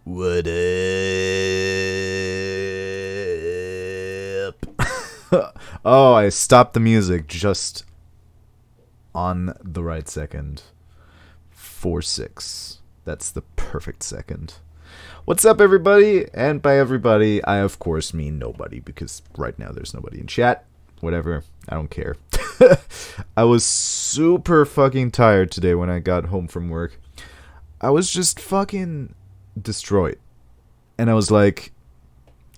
What up? Oh, I stopped the music just on the right second. 4-6. That's the perfect second. What's up, everybody? And by everybody, I of course mean nobody, because right now there's nobody in chat. Whatever. I don't care. I was super fucking tired today when I got home from work. I was just fucking destroyed. And I was like,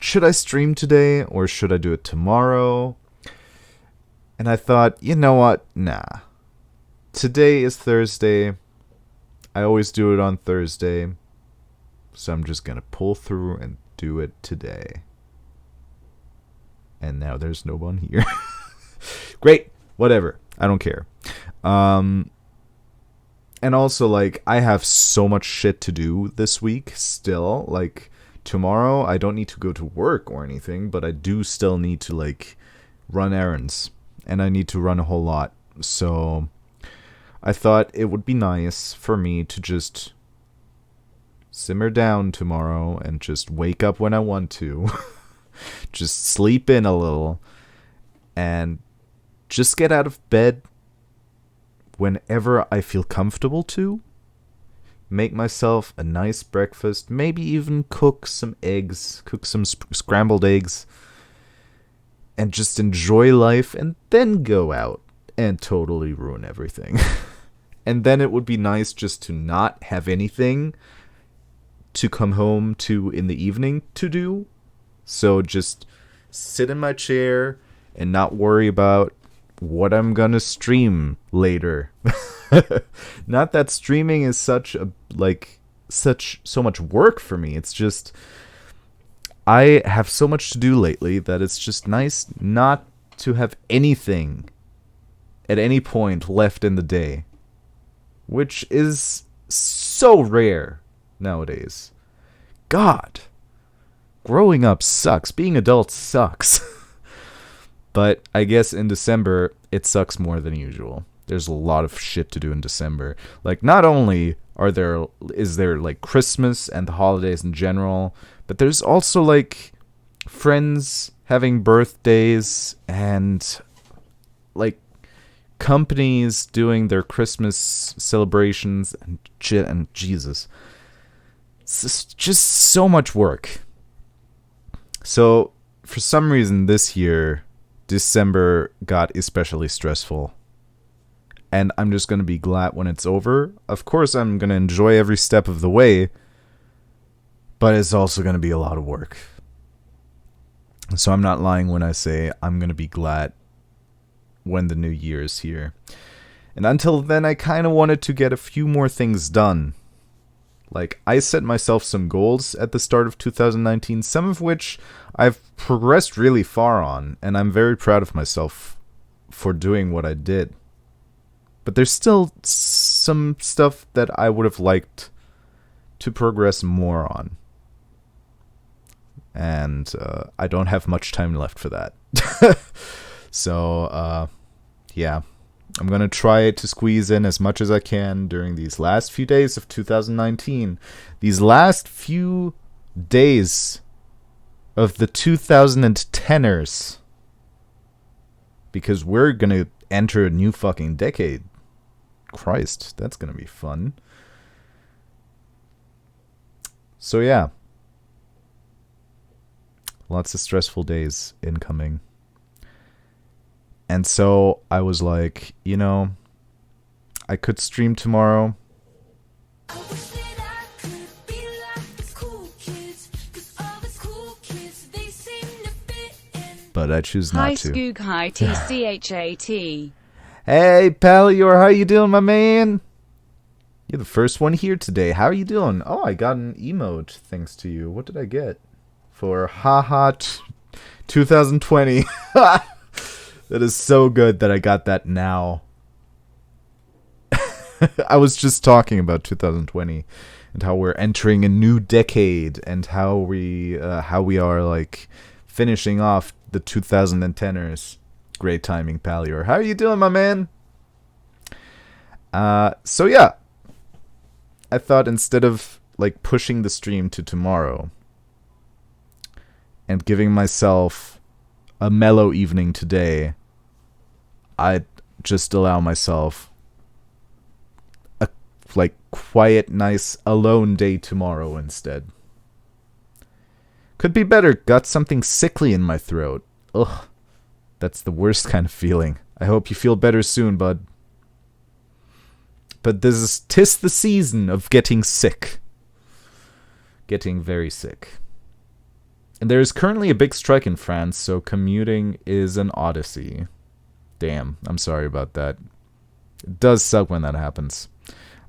should I stream today or should I do it tomorrow? And I thought, you know what? Nah. Today is Thursday. I always do it on Thursday. So I'm just going to pull through and do it today. And now there's no one here. Great. Whatever. I don't care. And also, like, I have so much shit to do this week still. Like, tomorrow I don't need to go to work or anything, but I do still need to, like, run errands. And I need to run a whole lot. So I thought it would be nice for me to just simmer down tomorrow and just wake up when I want to. Just sleep in a little. And just get out of bed whenever I feel comfortable to. Make myself a nice breakfast. Maybe even cook some eggs. Cook some scrambled eggs. And just enjoy life. And then go out and totally ruin everything. And then it would be nice just to not have anything to come home to in the evening to do. So just sit in my chair and not worry about what I'm gonna stream later. Not that streaming is so much work for me. It's just I have so much to do lately that it's just nice not to have anything at any point left in the day, which is so rare nowadays. God, growing up sucks. Being adult sucks. But I guess in December, it sucks more than usual. There's a lot of shit to do in December. Like, not only is there like Christmas and the holidays in general, but there's also like friends having birthdays and like companies doing their Christmas celebrations and shit, and Jesus. It's just so much work. So, for some reason this year, December got especially stressful. And I'm just going to be glad when it's over. Of course, I'm going to enjoy every step of the way. But it's also going to be a lot of work. So I'm not lying when I say I'm going to be glad when the new year is here. And until then, I kind of wanted to get a few more things done. Like, I set myself some goals at the start of 2019, some of which I've progressed really far on, and I'm very proud of myself for doing what I did. But there's still some stuff that I would have liked to progress more on. And I don't have much time left for that. So, yeah. I'm going to try to squeeze in as much as I can during these last few days of 2019. These last few days of the 2010ers. Because we're going to enter a new fucking decade. Christ, that's going to be fun. So yeah. Lots of stressful days incoming. And so I was like, you know, I could stream tomorrow. But I choose not to. Hi, Skoogage, TCHAT. Hey, Palior, how you doing, my man? You're the first one here today. How are you doing? Oh, I got an emote thanks to you. What did I get? For haha 2020. That is so good that I got that now. I was just talking about 2020 and how we're entering a new decade and how we are like finishing off the 2010ers. Great timing, Palior. How are you doing, my man? So yeah, I thought instead of like pushing the stream to tomorrow and giving myself a mellow evening today, I'd just allow myself a like quiet, nice, alone day tomorrow instead. Could be better. Got something sickly in my throat. Ugh. That's the worst kind of feeling. I hope you feel better soon, bud. But tis the season of getting sick. Getting very sick. And there is currently a big strike in France, so commuting is an odyssey. Damn, I'm sorry about that. It does suck when that happens.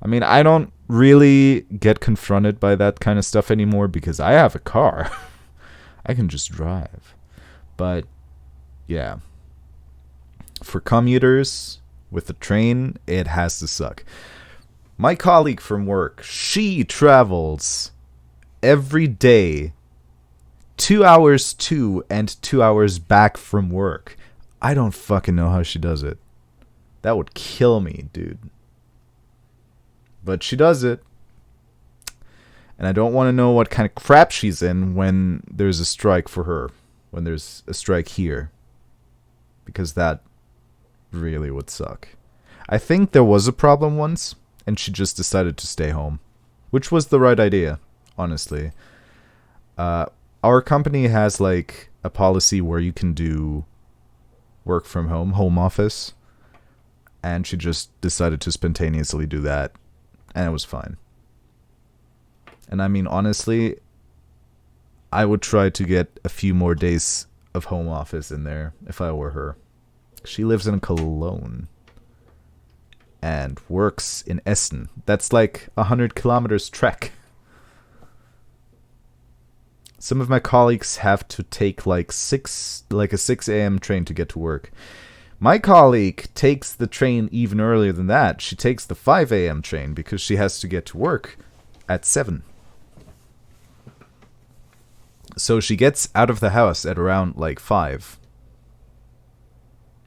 I mean, I don't really get confronted by that kind of stuff anymore because I have a car. I can just drive. But, yeah. For commuters with the train, it has to suck. My colleague from work, she travels every day 2 hours to and 2 hours back from work. I don't fucking know how she does it. That would kill me, dude. But she does it. And I don't want to know what kind of crap she's in when there's a strike for her. When there's a strike here. Because that really would suck. I think there was a problem once, and she just decided to stay home. Which was the right idea, honestly. Our company has like a policy where you can do work from home office. And she just decided to spontaneously do that. And it was fine. And I mean, honestly, I would try to get a few more days of home office in there if I were her. She lives in Cologne. And works in Essen. That's like 100 kilometers trek. Some of my colleagues have to take like a 6 a.m. train to get to work. My colleague takes the train even earlier than that. She takes the 5 a.m. train because she has to get to work at 7. So she gets out of the house at around like 5.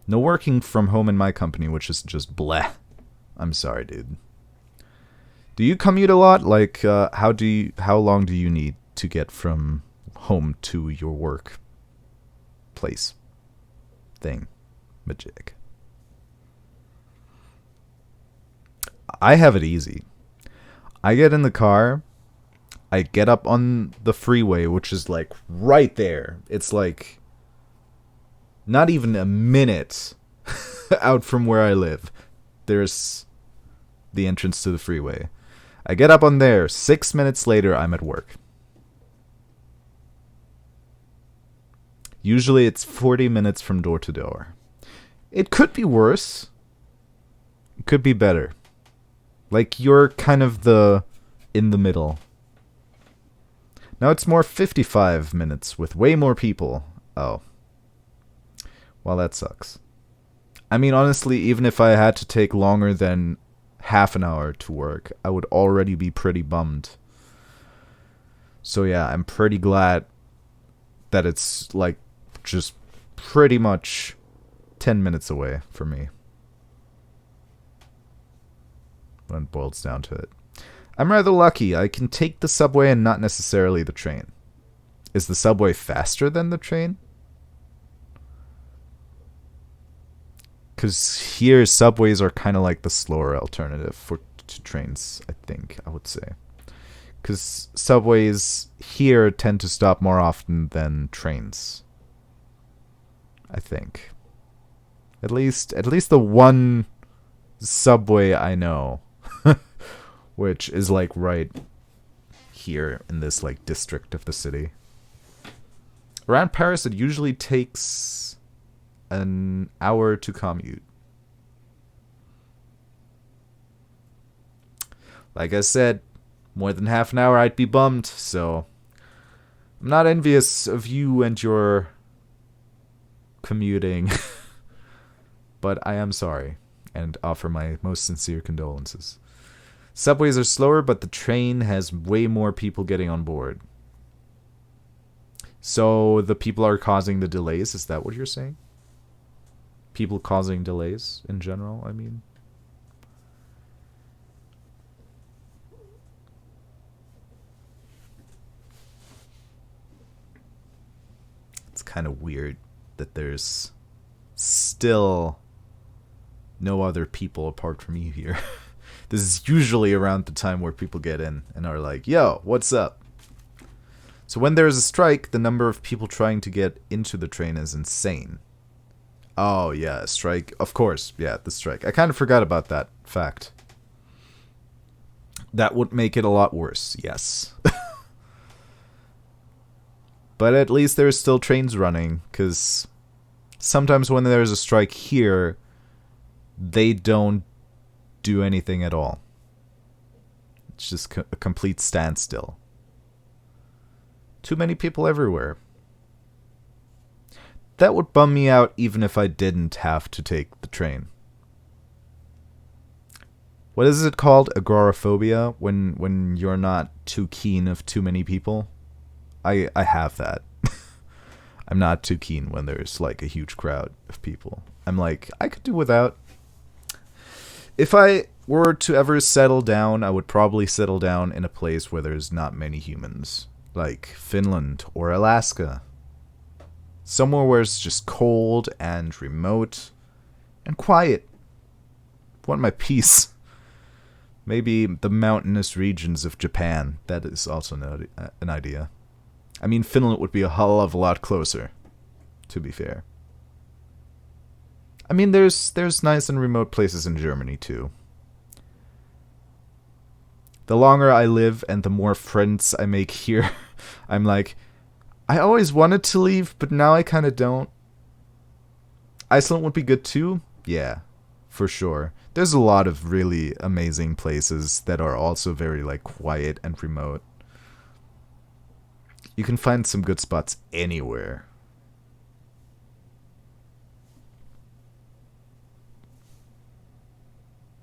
No working from home in my company, which is just bleh. I'm sorry, dude. Do you commute a lot? Like, how long do you need to get from home to your work place thing? Magic. I have it easy. I get in the car. I get up on the freeway, which is like right there. It's like not even a minute out from where I live. There's the entrance to the freeway. I get up on there. 6 minutes later, I'm at work. Usually it's 40 minutes from door to door. It could be worse. It could be better. Like, you're kind of in the middle. Now it's more 55 minutes with way more people. Oh. Well, that sucks. I mean, honestly, even if I had to take longer than half an hour to work, I would already be pretty bummed. So yeah, I'm pretty glad that it's like just pretty much 10 minutes away for me. When it boils down to it. I'm rather lucky. I can take the subway and not necessarily the train. Is the subway faster than the train? Because here, subways are kind of like the slower alternative to trains, I would say. Because subways here tend to stop more often than trains. I think. At least the one subway I know. Which is like right here in this like district of the city. Around Paris, it usually takes an hour to commute. Like I said, more than half an hour I'd be bummed, so I'm not envious of you and your commuting. But I am sorry and offer my most sincere condolences. Subways are slower, but the train has way more people getting on board. So the people are causing the delays, is that what you're saying? People causing delays in general, I mean. kind of weird that there's still no other people apart from you here. This is usually around the time where people get in and are like, yo, what's up? So when there's a strike, the number of people trying to get into the train is insane. Oh, yeah, a strike. Of course, yeah, the strike. I kind of forgot about that fact. That would make it a lot worse, yes. But at least there's still trains running, because sometimes when there's a strike here, they don't do anything at all. It's just a complete standstill. Too many people everywhere. That would bum me out even if I didn't have to take the train. What is it called? Agoraphobia? When you're not too keen of too many people? I have that. I'm not too keen when there's like a huge crowd of people. I'm like, I could do without. If I were to ever settle down, I would probably settle down in a place where there's not many humans. Like Finland or Alaska. Somewhere where it's just cold and remote and quiet. I want my peace. Maybe the mountainous regions of Japan. That is also an idea. I mean, Finland would be a hell of a lot closer, to be fair. I mean, there's nice and remote places in Germany, too. The longer I live and the more friends I make here, I'm like, I always wanted to leave, but now I kind of don't. Iceland would be good, too? Yeah, for sure. There's a lot of really amazing places that are also very, like, quiet and remote. You can find some good spots anywhere.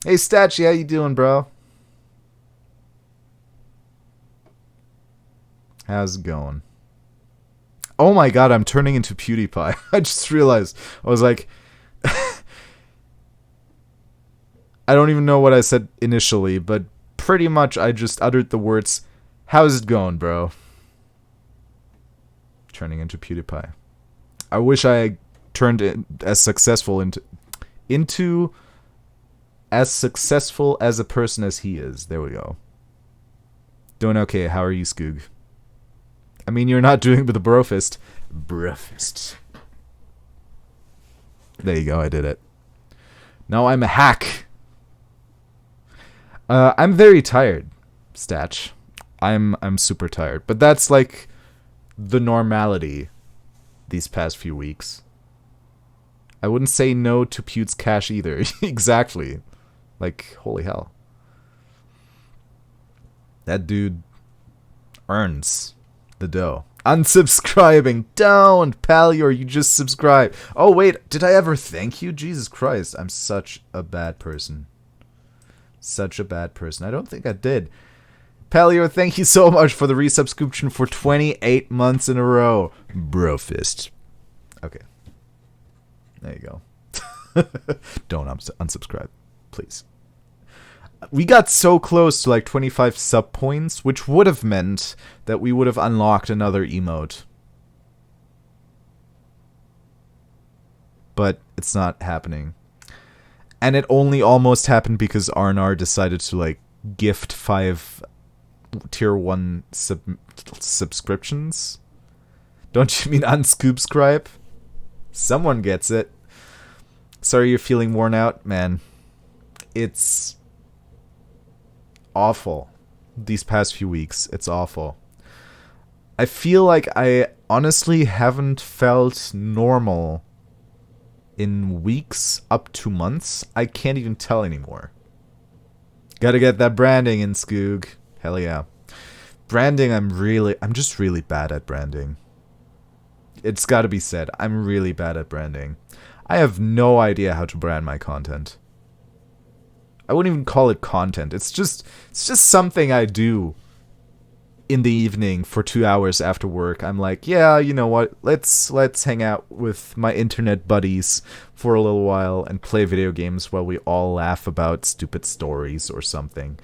Hey, Statchy, how you doing, bro? How's it going? Oh my god, I'm turning into PewDiePie. I just realized. I was like... I don't even know what I said initially, but pretty much I just uttered the words, how's it going, bro? Turning into PewDiePie. I wish I turned it as successful into as successful as a person as he is. There we go. Doing okay. How are you, Skoog? I mean, you're not doing the brofist. Brofist. There you go. I did it. Now I'm a hack. I'm very tired, Statch. I'm super tired. But that's like the normality these past few weeks. I wouldn't say no to Pew's cash either. Exactly. Like, holy hell. That dude earns the dough. Unsubscribing. Don't, Palior, you just subscribed. Oh, wait, did I ever thank you? Jesus Christ, I'm such a bad person. Such a bad person. I don't think I did. Palior, thank you so much for the resubscription for 28 months in a row. Brofist. Okay. There you go. Don't unsubscribe, please. We got so close to like 25 sub points, which would have meant that we would have unlocked another emote. But it's not happening. And it only almost happened because Arnar decided to like gift 5 tier 1 subscriptions. Don't you mean unscoopscribe? Someone gets it. Sorry you're feeling worn out, man. It's awful. These past few weeks, it's awful. I feel like I honestly haven't felt normal in weeks up to months. I can't even tell anymore. Gotta get that branding in, Skoog. Hell yeah. Branding, I'm just really bad at branding. It's gotta be said, I'm really bad at branding. I have no idea how to brand my content. I wouldn't even call it content. It's just something I do in the evening for 2 hours after work. I'm like, yeah, you know what? Let's hang out with my internet buddies for a little while and play video games while we all laugh about stupid stories or something.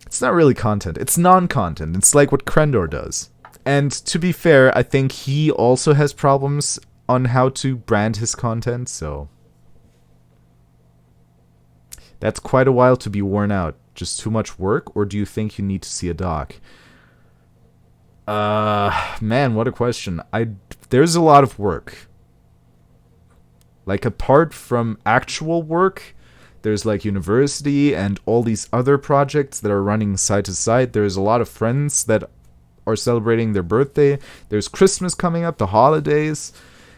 It's not really content. It's non-content. It's like what Krendor does. And to be fair, I think he also has problems on how to brand his content, so that's quite a while to be worn out. Just too much work, or do you think you need to see a doc? Man, what a question. There's a lot of work. Like, apart from actual work, there's like university and all these other projects that are running side to side. There's a lot of friends that are celebrating their birthday. There's Christmas coming up, the holidays.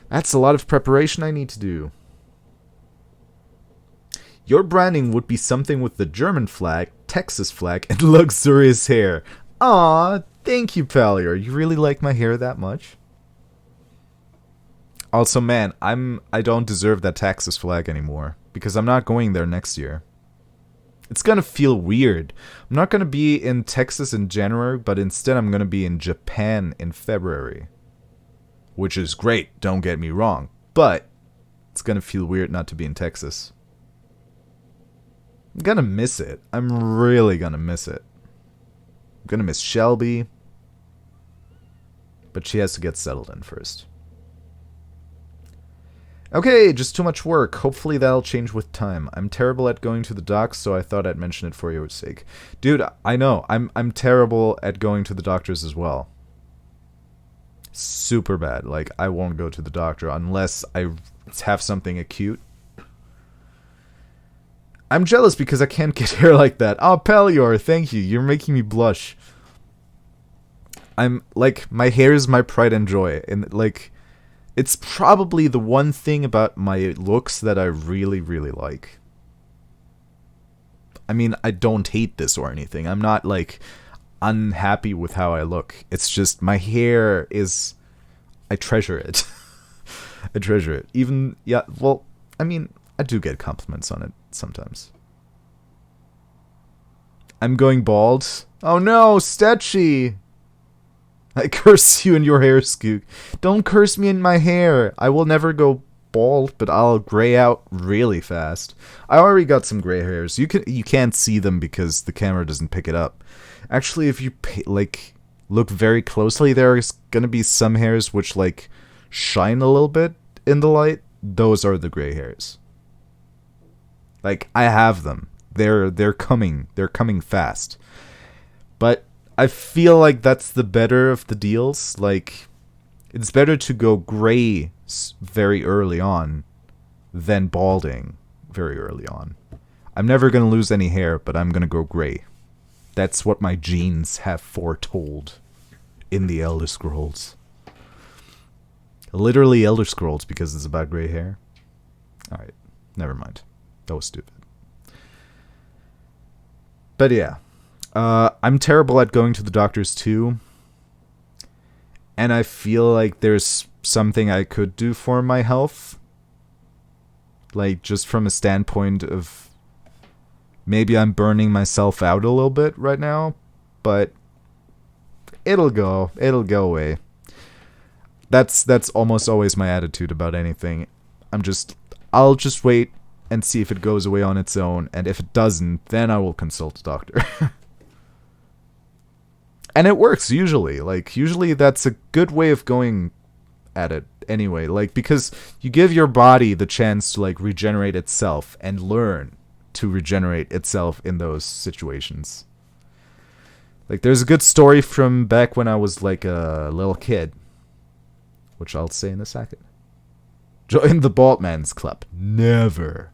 That's a lot of preparation I need to do. Your branding would be something with the German flag, Texas flag, and luxurious hair. Aw, thank you, Pallier. You really like my hair that much? Also, man, I don't deserve that Texas flag anymore, because I'm not going there next year. It's gonna feel weird. I'm not gonna be in Texas in January, but instead I'm gonna be in Japan in February. Which is great, don't get me wrong. But it's gonna feel weird not to be in Texas. I'm gonna miss it. I'm really gonna miss it. I'm gonna miss Shelby. But she has to get settled in first. Okay, just too much work. Hopefully that'll change with time. I'm terrible at going to the docks, so I thought I'd mention it for your sake. Dude, I know. I'm terrible at going to the doctors as well. Super bad. Like, I won't go to the doctor unless I have something acute. I'm jealous because I can't get hair like that. Oh, Pelior, thank you. You're making me blush. I'm, like, my hair is my pride and joy. And, like, it's probably the one thing about my looks that I really, really like. I mean, I don't hate this or anything. I'm not, like, unhappy with how I look. It's just my hair is... I treasure it. I treasure it. Even, yeah, well, I mean, I do get compliments on it sometimes. I'm going bald. Oh no, Stetchy! I curse you in your hair, Skoog. Don't curse me in my hair. I will never go bald, but I'll gray out really fast. I already got some gray hairs. You can't see them because the camera doesn't pick it up. Actually, if you look very closely, there's gonna be some hairs which like shine a little bit in the light. Those are the gray hairs. Like, I have them. They're coming. They're coming fast. But I feel like that's the better of the deals. Like, it's better to go gray very early on than balding very early on. I'm never going to lose any hair, but I'm going to go gray. That's what my genes have foretold in the Elder Scrolls. Literally Elder Scrolls because it's about gray hair. Alright, never mind. That was stupid. But yeah. I'm terrible at going to the doctors too. And I feel like there's something I could do for my health. Like, just from a standpoint of... maybe I'm burning myself out a little bit right now. But it'll go. It'll go away. That's almost always my attitude about anything. I'll just wait and see if it goes away on its own. And if it doesn't, then I will consult a doctor. And it works, usually. Like, usually that's a good way of going at it anyway. Like, because you give your body the chance to, like, regenerate itself and learn to regenerate itself in those situations. Like, there's a good story from back when I was, like, a little kid, which I'll say in a second. Join the Bald Man's Club. Never.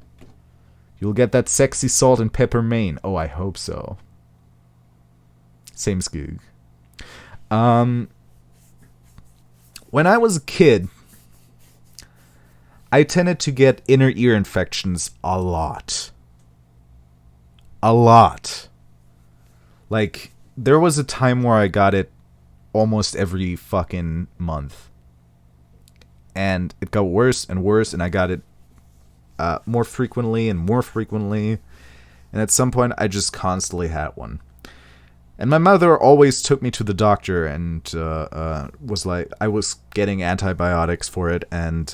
You'll get that sexy salt and pepper mane. Oh, I hope so. Same Skoog. When I was a kid, I tended to get inner ear infections a lot. A lot. Like, there was a time where I got it almost every fucking month. And it got worse and worse, and I got it more frequently and more frequently. And at some point, I just constantly had one. And my mother always took me to the doctor and was like, I was getting antibiotics for it and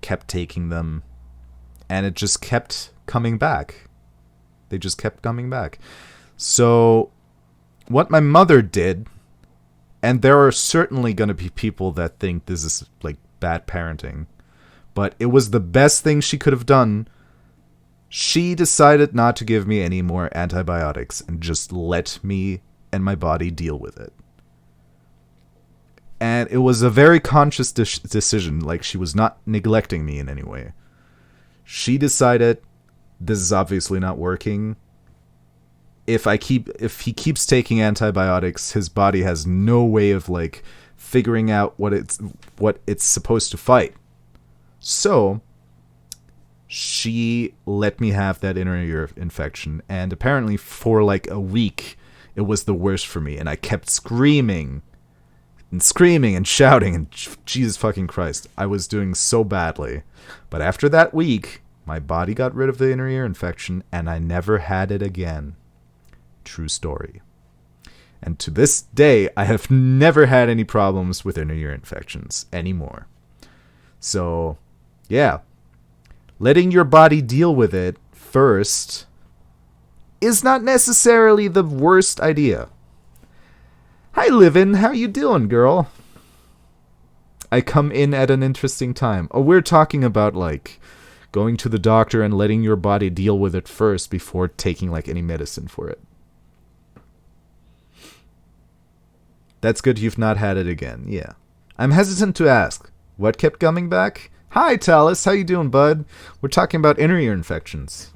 kept taking them. And it just kept coming back. They just kept coming back. So what my mother did And there are certainly going to be people that think this is like bad parenting. But it was the best thing she could have done. She decided not to give me any more antibiotics and just let me and my body deal with it. And it was a very conscious decision. Like, she was not neglecting me in any way. She decided, this is obviously not working. If he keeps taking antibiotics, his body has no way of like figuring out what it's supposed to fight. So she let me have that inner ear infection, and apparently for like a week it was the worst for me, and I kept screaming and shouting, and Jesus fucking Christ, I was doing so badly. But after that week, my body got rid of the inner ear infection, and I never had it again. True story. And to this day, I have never had any problems with inner ear infections anymore. So, yeah. Letting your body deal with it first is not necessarily the worst idea. Hi, Livin. How you doing, girl? I come in at an interesting time. Oh, we're talking about, like, going to the doctor and letting your body deal with it first before taking, like, any medicine for it. That's good you've not had it again. Yeah. I'm hesitant to ask. What kept coming back? Hi, Talus. How you doing, bud? We're talking about inner ear infections.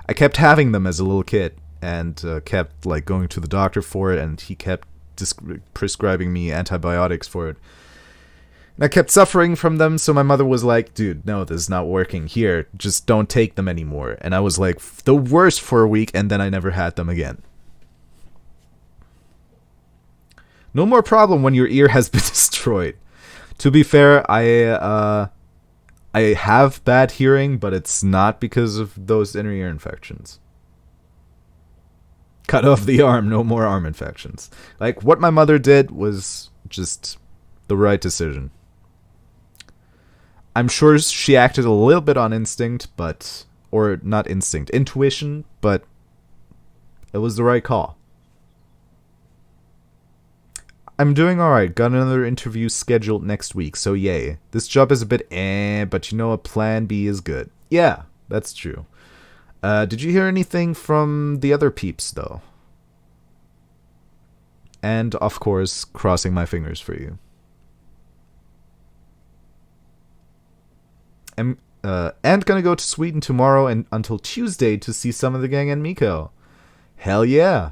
I kept having them as a little kid and kept like going to the doctor for it, and he kept prescribing me antibiotics for it. And I kept suffering from them, so my mother was like, dude, no, this is not working. Here, just don't take them anymore. And I was like, the worst for a week, and then I never had them again. No more problem when your ear has been destroyed. To be fair, I have bad hearing, but it's not because of those inner ear infections. Cut off the arm, no more arm infections. Like, what my mother did was just the right decision. I'm sure she acted a little bit on instinct, or not instinct, intuition, but it was the right call. I'm doing alright. Got another interview scheduled next week, so yay. This job is a bit but you know a plan B is good. Yeah, that's true. Did you hear anything from the other peeps, though? And, of course, crossing my fingers for you. And gonna go to Sweden tomorrow and until Tuesday to see some of the gang and Miko. Hell yeah.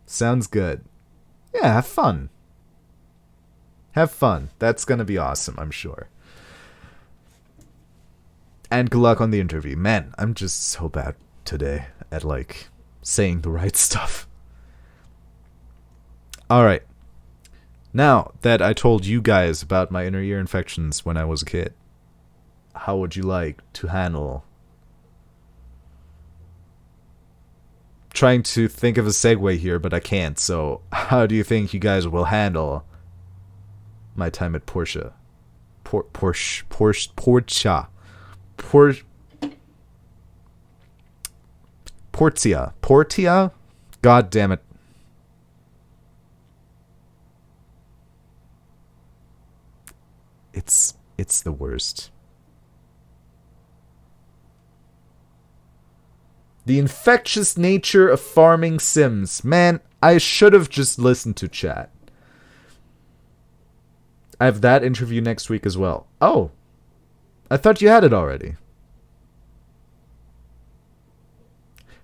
Sounds good. Yeah, have fun. Have fun. That's gonna be awesome, I'm sure. And good luck on the interview. Man, I'm just so bad today at, like, saying the right stuff. Alright. Now that I told you guys about my inner ear infections when I was a kid, how would you like to handle... Trying to think of a segue here, but I can't, so how do you think you guys will handle my time at Portia? Portia. Portia? God damn it. It's the worst. The infectious nature of farming Sims. Man, I should have just listened to chat. I have that interview next week as well. Oh, I thought you had it already.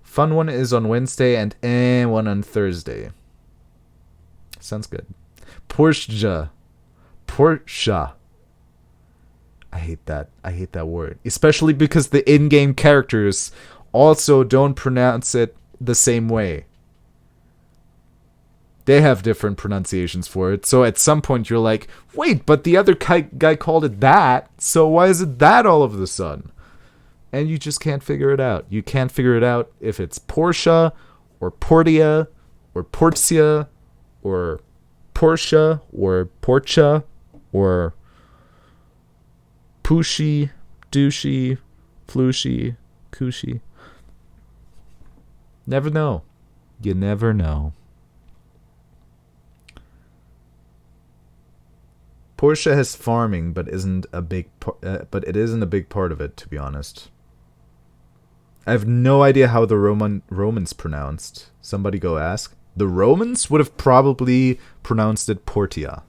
Fun one is on Wednesday and one on Thursday. Sounds good. Portia. I hate that. I hate that word. Especially because the in-game characters also don't pronounce it the same way. They have different pronunciations for it. So at some point you're like, wait, but the other guy called it that. So why is it that all of a sudden? And you just can't figure it out. You can't figure it out if it's Portia or Portia or Portia or Portia or Portia or Pushy, Douchey, Flushy, Cushy. Never know. You never know. Portia has farming, but isn't a big but it isn't a big part of it, to be honest. I have no idea how the Romans pronounced. Somebody go ask. The Romans would have probably pronounced it Portia.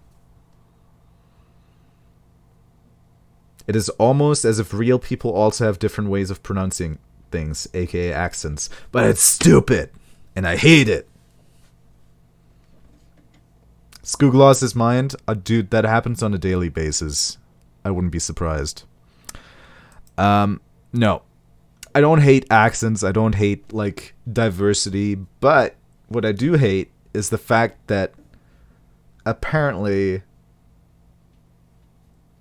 It is almost as if real people also have different ways of pronouncing things, aka accents. But it's stupid, and I hate it. Skoog lost his mind? Dude, that happens on a daily basis. I wouldn't be surprised. No. I don't hate accents. I don't hate, like, diversity. But what I do hate is the fact that apparently...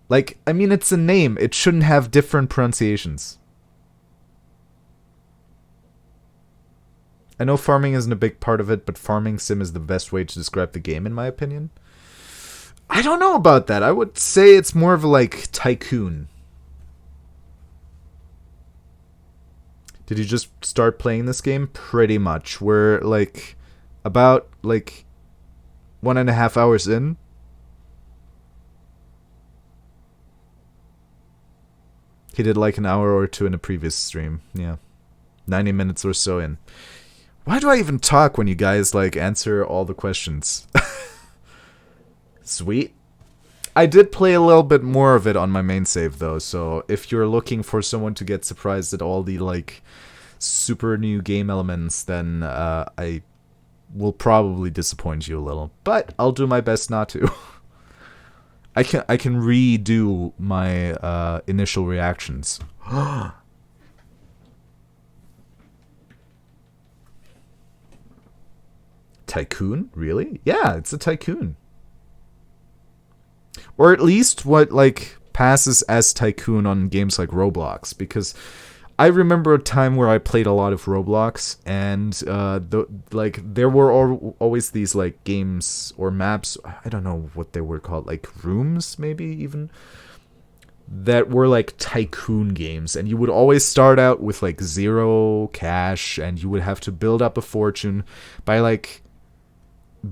Like, I mean, it's a name. It shouldn't have different pronunciations. I know farming isn't a big part of it, but farming sim is the best way to describe the game, in my opinion. I don't know about that. I would say it's more of a, like, tycoon. Did you just start playing this game? Pretty much. We're, like, about, like, 1.5 hours in. He did like an hour or two in a previous stream. Yeah. 90 minutes or so in. Why do I even talk when you guys, like, answer all the questions? Sweet. I did play a little bit more of it on my main save, though, so if you're looking for someone to get surprised at all the, like, super new game elements, then I will probably disappoint you a little. But I'll do my best not to. I can redo my initial reactions. Tycoon? Really? Yeah, it's a tycoon. Or at least what, like, passes as tycoon on games like Roblox, because I remember a time where I played a lot of Roblox, and there were always these, like, games or maps, I don't know what they were called, like rooms maybe even, that were like tycoon games, and you would always start out with like 0 cash, and you would have to build up a fortune by like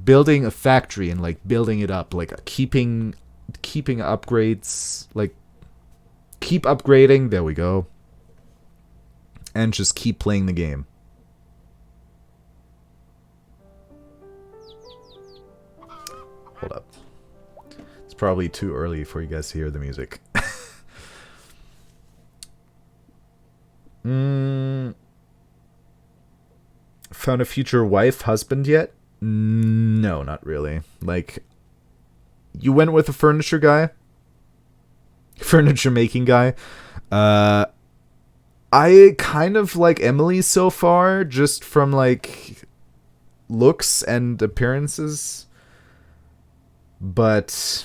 building a factory and like building it up, like keeping upgrades, like keep upgrading, there we go. And just keep playing the game. Hold up. It's probably too early for you guys to hear the music. Found a future wife, husband yet? No, not really. Like, you went with a furniture guy? Furniture making guy? I kind of like Emily so far, just from, like, looks and appearances. But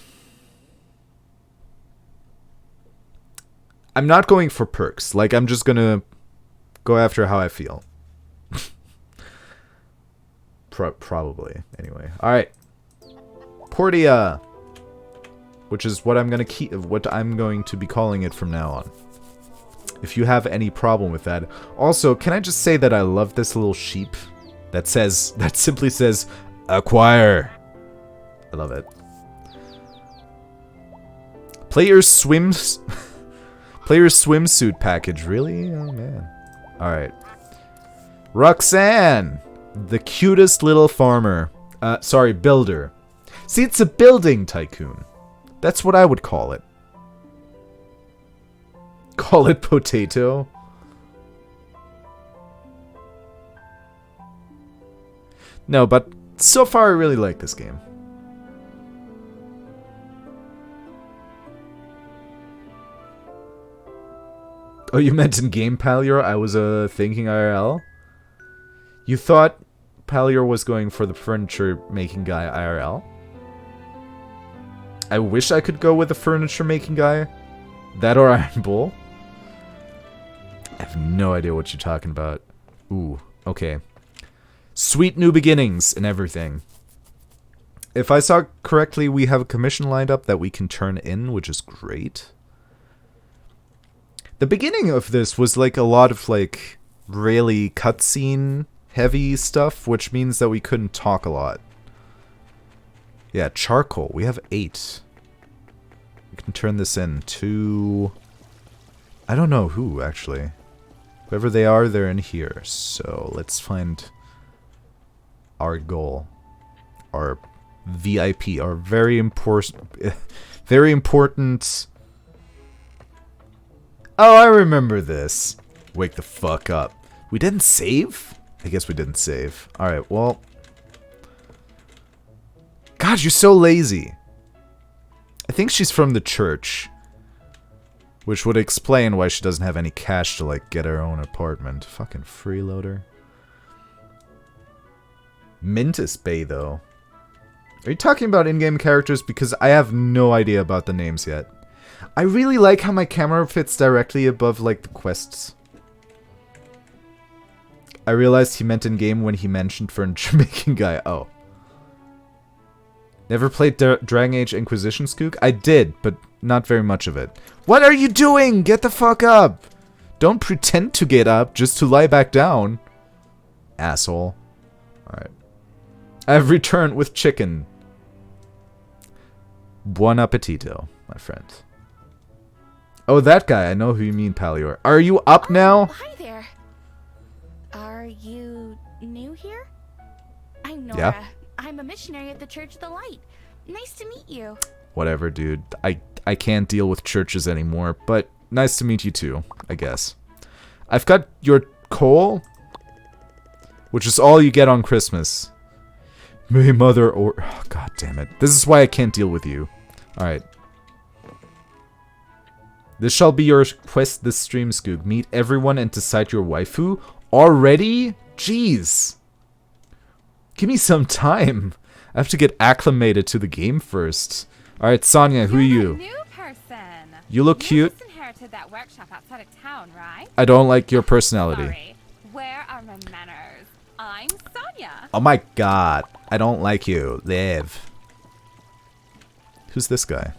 I'm not going for perks. Like, I'm just gonna go after how I feel. Probably. Anyway. Alright. Portia. Which is what I'm going to be calling it from now on. If you have any problem with that. Also, can I just say that I love this little sheep that simply says acquire. I love it. Player's swimsuit package, really? Oh man. Alright. Roxanne, the cutest little farmer. Builder. See, it's a building tycoon. That's what I would call it. Call it potato? No, but so far I really like this game. Oh, you meant in game, Palior? I was thinking IRL? You thought Palior was going for the furniture making guy IRL? I wish I could go with the furniture making guy. That or Iron Bull. I have no idea what you're talking about. Ooh, okay. Sweet new beginnings and everything. If I saw correctly, we have a commission lined up that we can turn in, which is great. The beginning of this was like a lot of like really cutscene heavy stuff, which means that we couldn't talk a lot. Yeah, charcoal. We have 8. turn this in to... I don't know who, actually. Whoever they are, they're in here. So, let's find our goal. Our VIP. Our very important... very important... Oh, I remember this. Wake the fuck up. We didn't save? I guess we didn't save. Alright, well... God, you're so lazy. I think she's from the church. Which would explain why she doesn't have any cash to, like, get her own apartment. Fucking freeloader. Mintus Bay, though. Are you talking about in-game characters? Because I have no idea about the names yet. I really like how my camera fits directly above, like, the quests. I realized he meant in-game when he mentioned for a Jamaican guy. Oh. Never played Dragon Age Inquisition, Skoog? I did, but not very much of it. What are you doing? Get the fuck up! Don't pretend to get up just to lie back down. Asshole. Alright. I've returned with chicken. Buon appetito, my friend. Oh, that guy. I know who you mean, Palior. Are you up now? Hi there. Are you new here? I'm Nora. Yeah. I'm a missionary at the Church of the Light. Nice to meet you. Whatever, dude. I can't deal with churches anymore, but nice to meet you too, I guess. I've got your coal, which is all you get on Christmas. May mother or... Oh, God damn it. This is why I can't deal with you. Alright. This shall be your quest this stream, Skoog. Meet everyone and decide your waifu. Already? Jeez. Give me some time. I have to get acclimated to the game first. Alright, Sonia, who are you? New person. You look cute. Just inherited that workshop outside of town, right? I don't like your personality. Sorry. Where are my manners? I'm Sonia. Oh my god. I don't like you. Live. Who's this guy?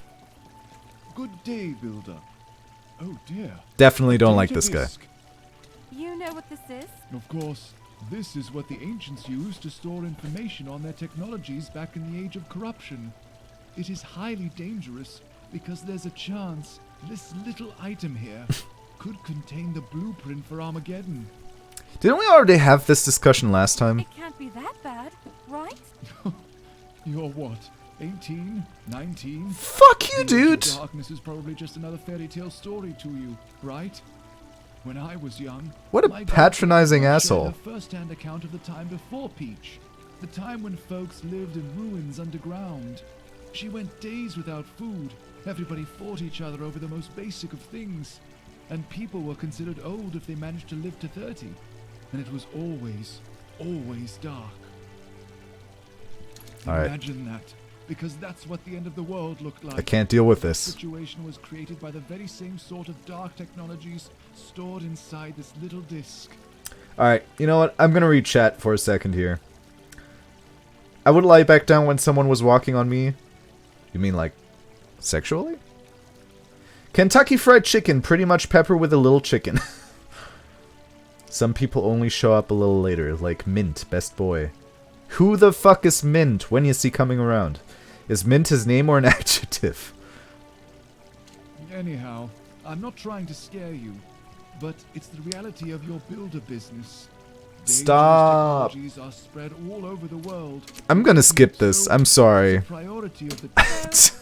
Good day, builder. Oh dear. Definitely don't like this guy. Disc. You know what this is? Of course, this is what the ancients used to store information on their technologies back in the age of corruption. It is highly dangerous because there's a chance this little item here could contain the blueprint for Armageddon. Didn't we already have this discussion last time? It can't be that bad, right? You're what? 18? 19? Fuck you, The Age dude! of Darkness is probably just another fairy tale story to you, right? When I was young, What a my patronizing grandmother asshole. shared a first-hand account of the time before Peach, the time when folks lived in ruins underground. She went days without food. Everybody fought each other over the most basic of things, and people were considered old if they managed to live to 30. And it was always, always dark. Alright. Imagine that, because that's what the end of the world looked like. I can't deal with The this. situation was created by the very same sort of dark technologies stored inside this little disc. Alright, you know what? I'm gonna read chat for a second here. I would lie back down when someone was walking on me. You mean like sexually? Kentucky Fried Chicken, pretty much pepper with a little chicken. Some people only show up a little later, like Mint, best boy. Who the fuck is Mint? When is he coming around? Is Mint his name or an adjective? Anyhow, I'm not trying to scare you, but it's the reality of your builder business. Dangerous Stop. technologies are spread all over the world. I'm gonna skip this. So, I'm sorry. it's a priority of the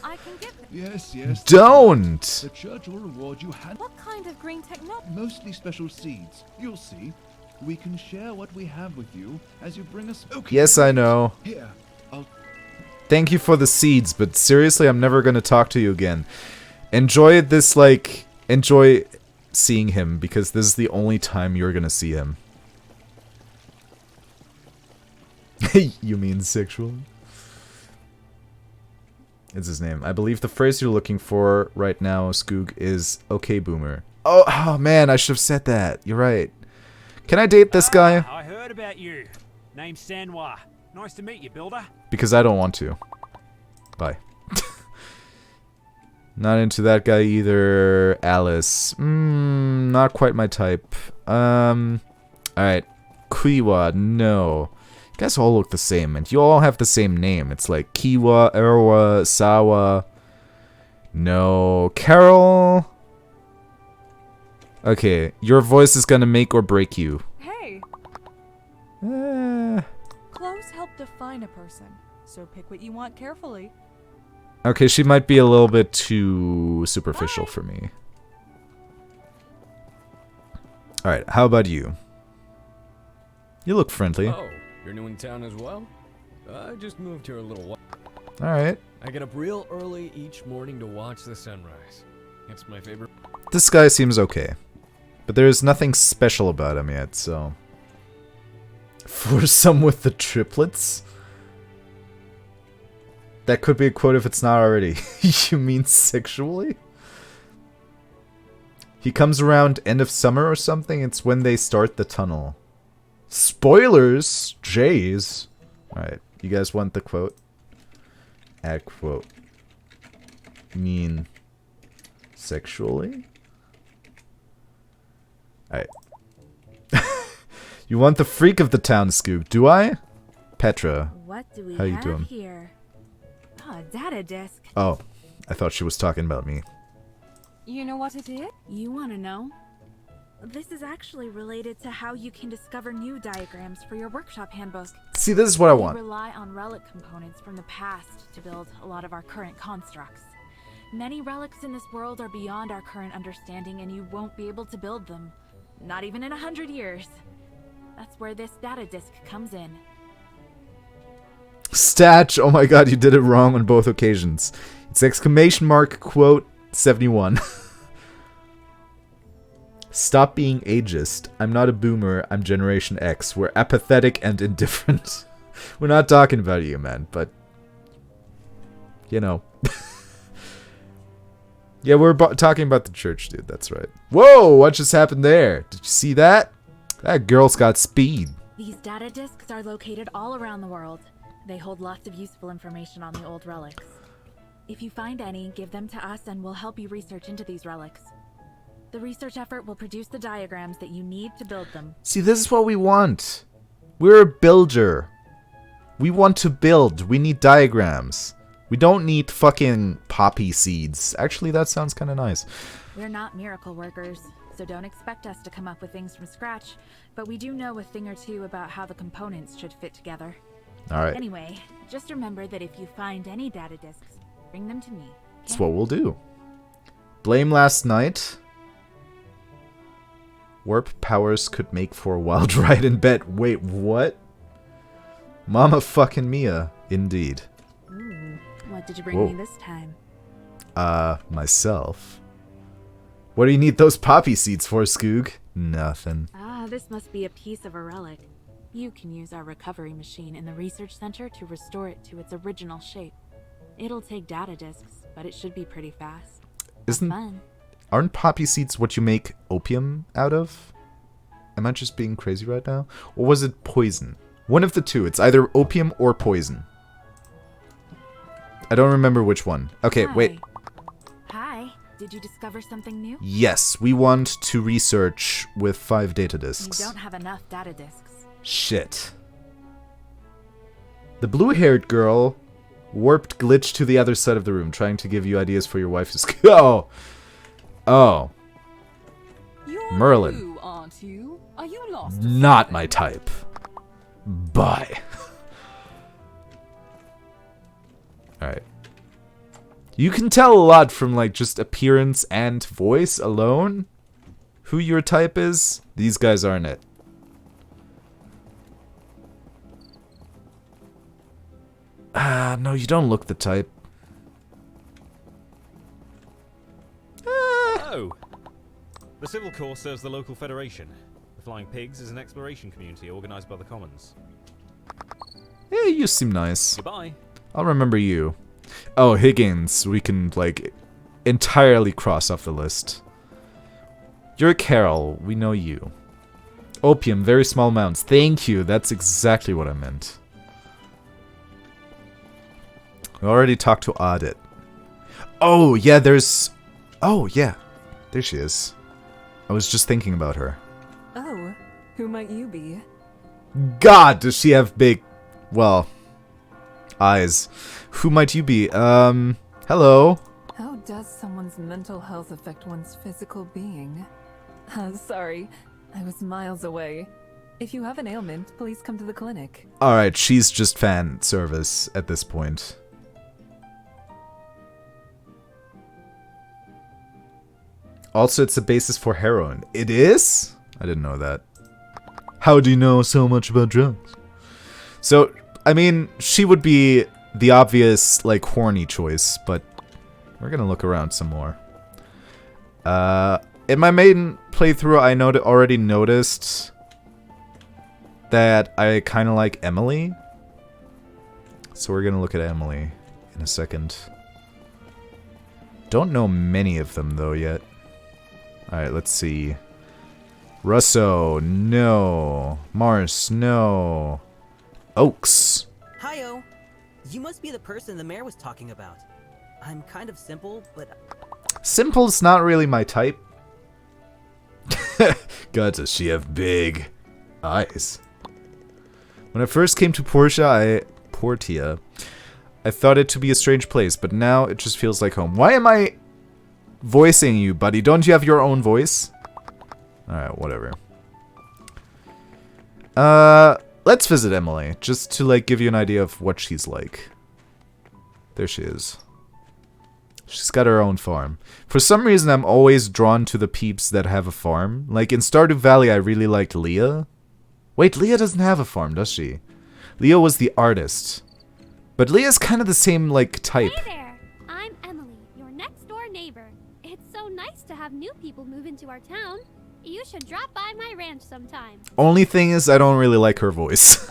I can get this. Yes, yes. Don't! The church will reward you What kind of green technology? mostly special seeds. You'll see. We can share what we have with you as you bring us. Okay, Yes, I know. Here, I'll Thank you for the seeds, but seriously, I'm never gonna talk to you again. Enjoy this, like, enjoy seeing him, because this is the only time you're gonna see him. You mean sexual? It's his name. I believe the phrase you're looking for right now, Skoog, is okay boomer. Oh man, I should have said that. You're right. Can I date this guy? I heard about you. Name's Sanwa. Nice to meet you, builder. Because I don't want to. Bye. Not into that guy either. Alice. Not quite my type. Alright. Kiwa, no. You guys all look the same, and you all have the same name. It's like Kiwa, Erwa, Sawa. No. Carol. Okay, your voice is gonna make or break you. Hey, Eh. clothes help define a person, so pick what you want carefully. Okay, she might be a little bit too superficial for me. Alright, how about you? You look friendly. Oh, you're new in town as well? I just moved here a little while. Alright. I get up real early each morning to watch the sunrise. It's my favorite. This guy seems okay. But there's nothing special about him yet, so... For some with the triplets? That could be a quote if it's not already. You mean sexually? He comes around end of summer or something? It's when they start the tunnel. Spoilers! Jays. Alright, you guys want the quote? Add quote. Mean sexually? Alright. You want the freak of the town, Skoog, do I? Petra. What do we How you have doing? here? Oh, a data disk. Oh, I thought she was talking about me. You know what it is? You want to know? This is actually related to how you can discover new diagrams for your workshop handbook. See, this is what I We want. rely on relic components from the past to build a lot of our current constructs. Many relics in this world are beyond our current understanding, and you won't be able to build them. Not even in 100 years. That's where this data disk comes in. Statch! Oh my god, you did it wrong on both occasions. It's exclamation mark quote 71. Stop being ageist. I'm not a boomer, I'm Generation X. We're apathetic and indifferent. We're not talking about you, man, but... You know. Yeah, we're talking about the church, dude, that's right. Whoa, what just happened there? Did you see that? That girl's got speed. These data disks are located all around the world. They hold lots of useful information on the old relics. If you find any, give them to us and we'll help you research into these relics. The research effort will produce the diagrams that you need to build them. See, this is what we want. We're a builder. We want to build. We need diagrams. We don't need fucking poppy seeds. Actually, that sounds kind of nice. We're not miracle workers, so don't expect us to come up with things from scratch, but we do know a thing or two about how the components should fit together. Alright, Anyway, just remember that if you find any data disks, bring them to me. that's what we'll do. Blame last night. Warp powers could make for a wild ride in bed. Wait, what? Mama fucking Mia, indeed. Ooh, what did you bring Whoa. me this time? Myself. What do you need those poppy seeds for, Skoog? Nothing. Ah, this must be a piece of a relic. You can use our recovery machine in the research center to restore it to its original shape. It'll take data disks, but it should be pretty fast. Have fun. Aren't poppy seeds what you make opium out of? Am I just being crazy right now? Or was it poison? One of the two. It's either opium or poison. I don't remember which one. Okay, wait. Hi. Did you discover something new? Yes, we want to research with 5 data You disks. don't have enough data disks. Shit. The blue-haired girl warped glitch to the other side of the room, trying to give you ideas for your wife to Oh. Oh. You're Merlin. new, aren't you? Are you lost? or Not something? my type. Bye. Alright. You can tell a lot from, like, just appearance and voice alone. Who your type is. These guys aren't it. No, you don't look the type. Oh! The Civil Corps serves the local federation. The Flying Pigs is an exploration community organized by the Commons. Yeah, you seem nice. Goodbye. I'll remember you. Oh, Higgins. We can, like, entirely cross off the list. You're Carol. We know you. Opium, very small amounts. Thank you. That's exactly what I meant. We already talked to Audit. Oh, yeah, there's... Oh, yeah. There she is. I was just thinking about her. Oh, who might you be? God, does she have big... Well... eyes. Who might you be? Hello? How does someone's mental health affect one's physical being? Sorry, I was miles away. If you have an ailment, please come to the clinic. Alright, she's just fan service at this point. Also, it's the basis for heroin. It is? I didn't know that. How do you know so much about drugs? So, I mean, she would be the obvious, like, horny choice, but we're gonna look around some more. In my main playthrough, I already noticed that I kind of like Emily. So we're gonna look at Emily in a second. Don't know many of them, though, yet. Alright, let's see. Russo, no. Mars, no. Oaks. Hi-yo. You must be the person the mayor was talking about. I'm kind of simple, but... Simple's not really my type. God, does she have big eyes. When I first came to Portia, I thought it to be a strange place, but now it just feels like home. Why am I voicing you, buddy? Don't you have your own voice? Alright, whatever. Let's visit Emily, just to, like, give you an idea of what she's like. There she is. She's got her own farm. For some reason, I'm always drawn to the peeps that have a farm. Like, in Stardew Valley, I really liked Leah. Wait, Leah doesn't have a farm, does she? Leah was the artist. But Leah's kind of the same, like, type. Hey there! I'm Emily, your next-door neighbor. It's so nice to have new people move into our town. You should drop by my ranch sometime. Only thing is, I don't really like her voice.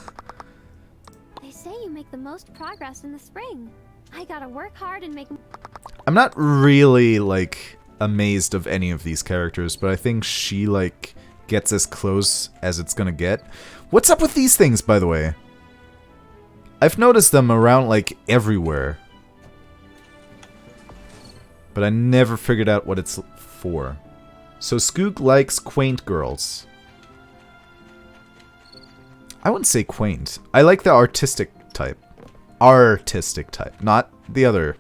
They say you make the most progress in the spring. I gotta work hard and make... I'm not really, like, amazed of any of these characters, but I think she, like, gets as close as it's gonna get. What's up with these things, by the way? I've noticed them around, like, everywhere. But I never figured out what it's for. So Skoog likes quaint girls. I wouldn't say quaint. I like the artistic type. Artistic type, not the other.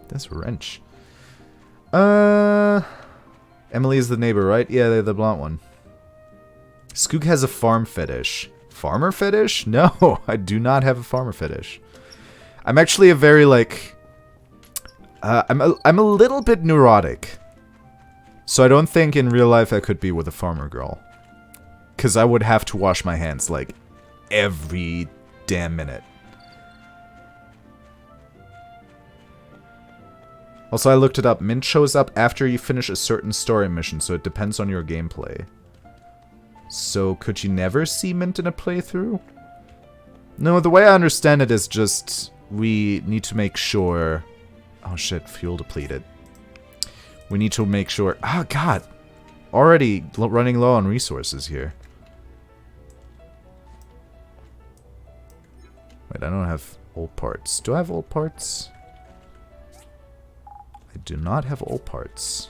That's a wrench. Emily is the neighbor, right? Yeah, they're the blonde one. Skoog has a farm fetish. Farmer fetish? No, I do not have a farmer fetish. I'm actually a very, like... I'm a little bit neurotic. So I don't think in real life I could be with a farmer girl. Because I would have to wash my hands, like, every damn minute. Also, I looked it up. Mint shows up after you finish a certain story mission, so it depends on your gameplay. So, could you never see Mint in a playthrough? No, the way I understand it is just... we need to make sure... Oh shit, fuel depleted. We need to make sure... Oh god! Already running low on resources here. Wait, I don't have old parts. Do I have old parts? I do not have old parts.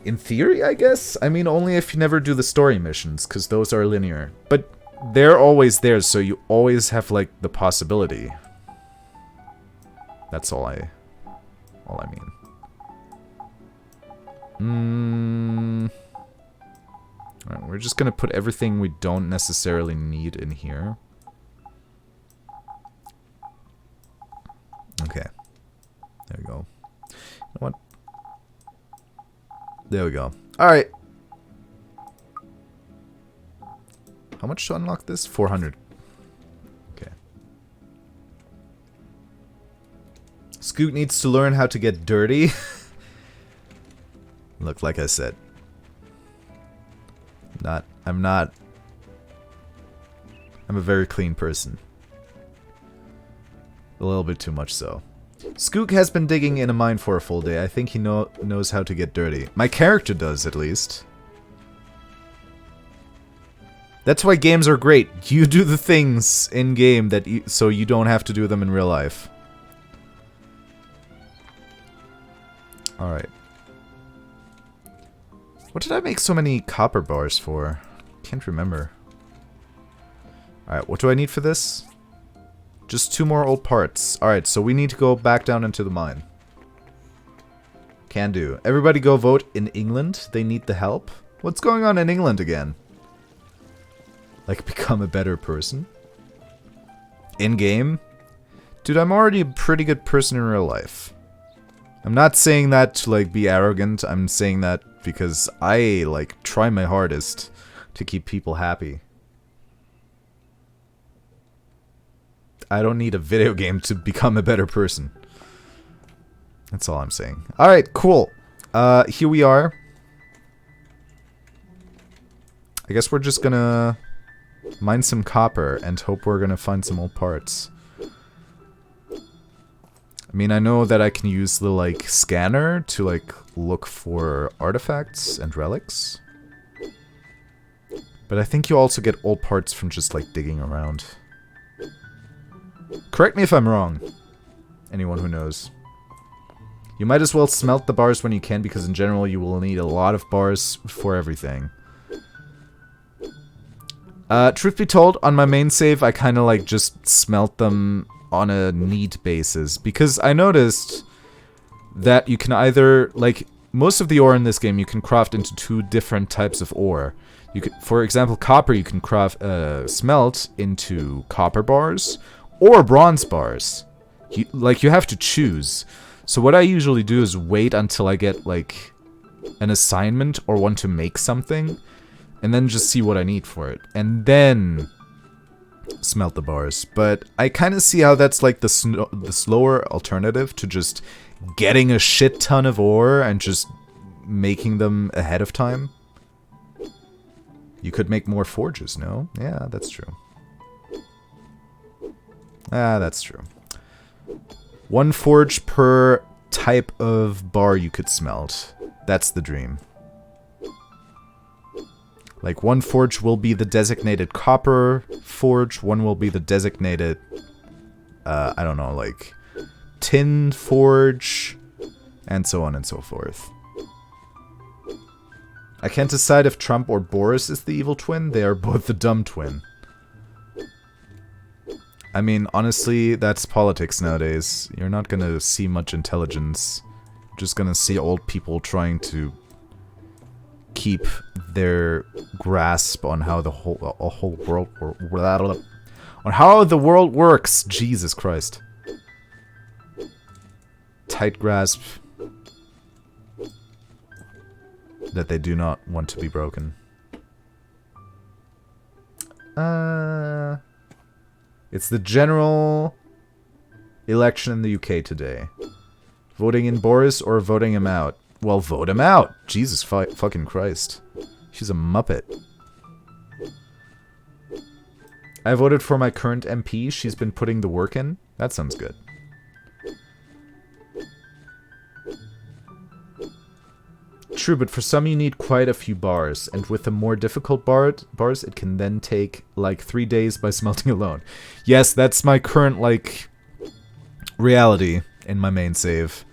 In theory, I guess? I mean, only if you never do the story missions, because those are linear. But they're always there, so you always have, like, the possibility. That's all I mean. Alright, we're just gonna put everything we don't necessarily need in here. Okay. There we go. You know what? There we go. Alright. How much to unlock this? 400. Okay. Skoog needs to learn how to get dirty. Look, like I said. I'm a very clean person. A little bit too much so. Skoog has been digging in a mine for a full day. I think he knows how to get dirty. My character does, at least. That's why games are great. You do the things in-game so you don't have to do them in real life. Alright. What did I make so many copper bars for? Can't remember. Alright, what do I need for this? Just 2 more old parts. Alright, so we need to go back down into the mine. Can do. Everybody go vote in England. They need the help. What's going on in England again? Like, become a better person? In-game? Dude, I'm already a pretty good person in real life. I'm not saying that to, like, be arrogant. I'm saying that because I, like, try my hardest to keep people happy. I don't need a video game to become a better person. That's all I'm saying. Alright, cool. Here we are. I guess we're just gonna mine some copper and hope we're gonna find some old parts. I mean, I know that I can use the, like, scanner to, like, look for artifacts and relics. But I think you also get old parts from just, like, digging around. Correct me if I'm wrong. Anyone who knows. You might as well smelt the bars when you can, because in general you will need a lot of bars for everything. Truth be told, on my main save, I kind of, like, just smelt them on a need basis, because I noticed that you can either, like, most of the ore in this game you can craft into 2 different types of ore. You could, for example, copper you can craft, smelt into copper bars or bronze bars. You have to choose. So what I usually do is wait until I get, like, an assignment or want to make something, and then just see what I need for it, and then smelt the bars. But I kind of see how that's, like, the slower alternative to just getting a shit ton of ore and just making them ahead of time. You could make more forges, no? Yeah, that's true. Ah, that's true. 1 forge per type of bar you could smelt. That's the dream. Like, 1 forge will be the designated copper forge, 1 will be the designated, I don't know, like, tin forge, and so on and so forth. I can't decide if Trump or Boris is the evil twin. They are both the dumb twin. I mean, honestly, that's politics nowadays. You're not gonna see much intelligence. You're just gonna see old people trying to keep their grasp on how the whole world on how the world works. Jesus Christ. Tight grasp that they do not want to be broken. It's the general election in the UK today. Voting in Boris or voting him out? Well, vote him out! Jesus fucking Christ. She's a muppet. I voted for my current MP. She's been putting the work in. That sounds good. True, but for some you need quite a few bars, and with the more difficult bars, it can then take, like, 3 days by smelting alone. Yes, that's my current, like, reality in my main save.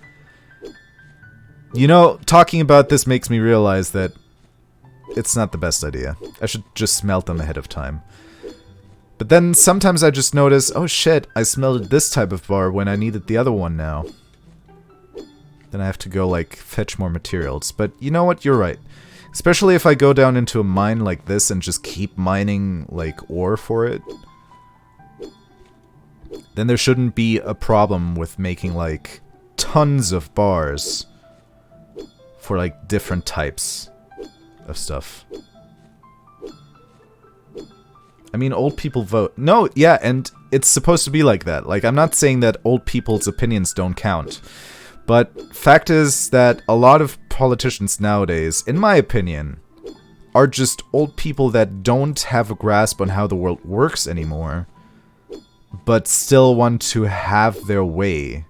You know, talking about this makes me realize that it's not the best idea. I should just smelt them ahead of time. But then sometimes I just notice, oh shit, I smelted this type of bar when I needed the other one now. Then I have to go, like, fetch more materials. But you know what? You're right. Especially if I go down into a mine like this and just keep mining, like, ore for it. Then there shouldn't be a problem with making, like, tons of bars for, like, different types of stuff. I mean, old people vote. No, yeah, and it's supposed to be like that. Like, I'm not saying that old people's opinions don't count. But fact is that a lot of politicians nowadays, in my opinion, are just old people that don't have a grasp on how the world works anymore, but still want to have their way.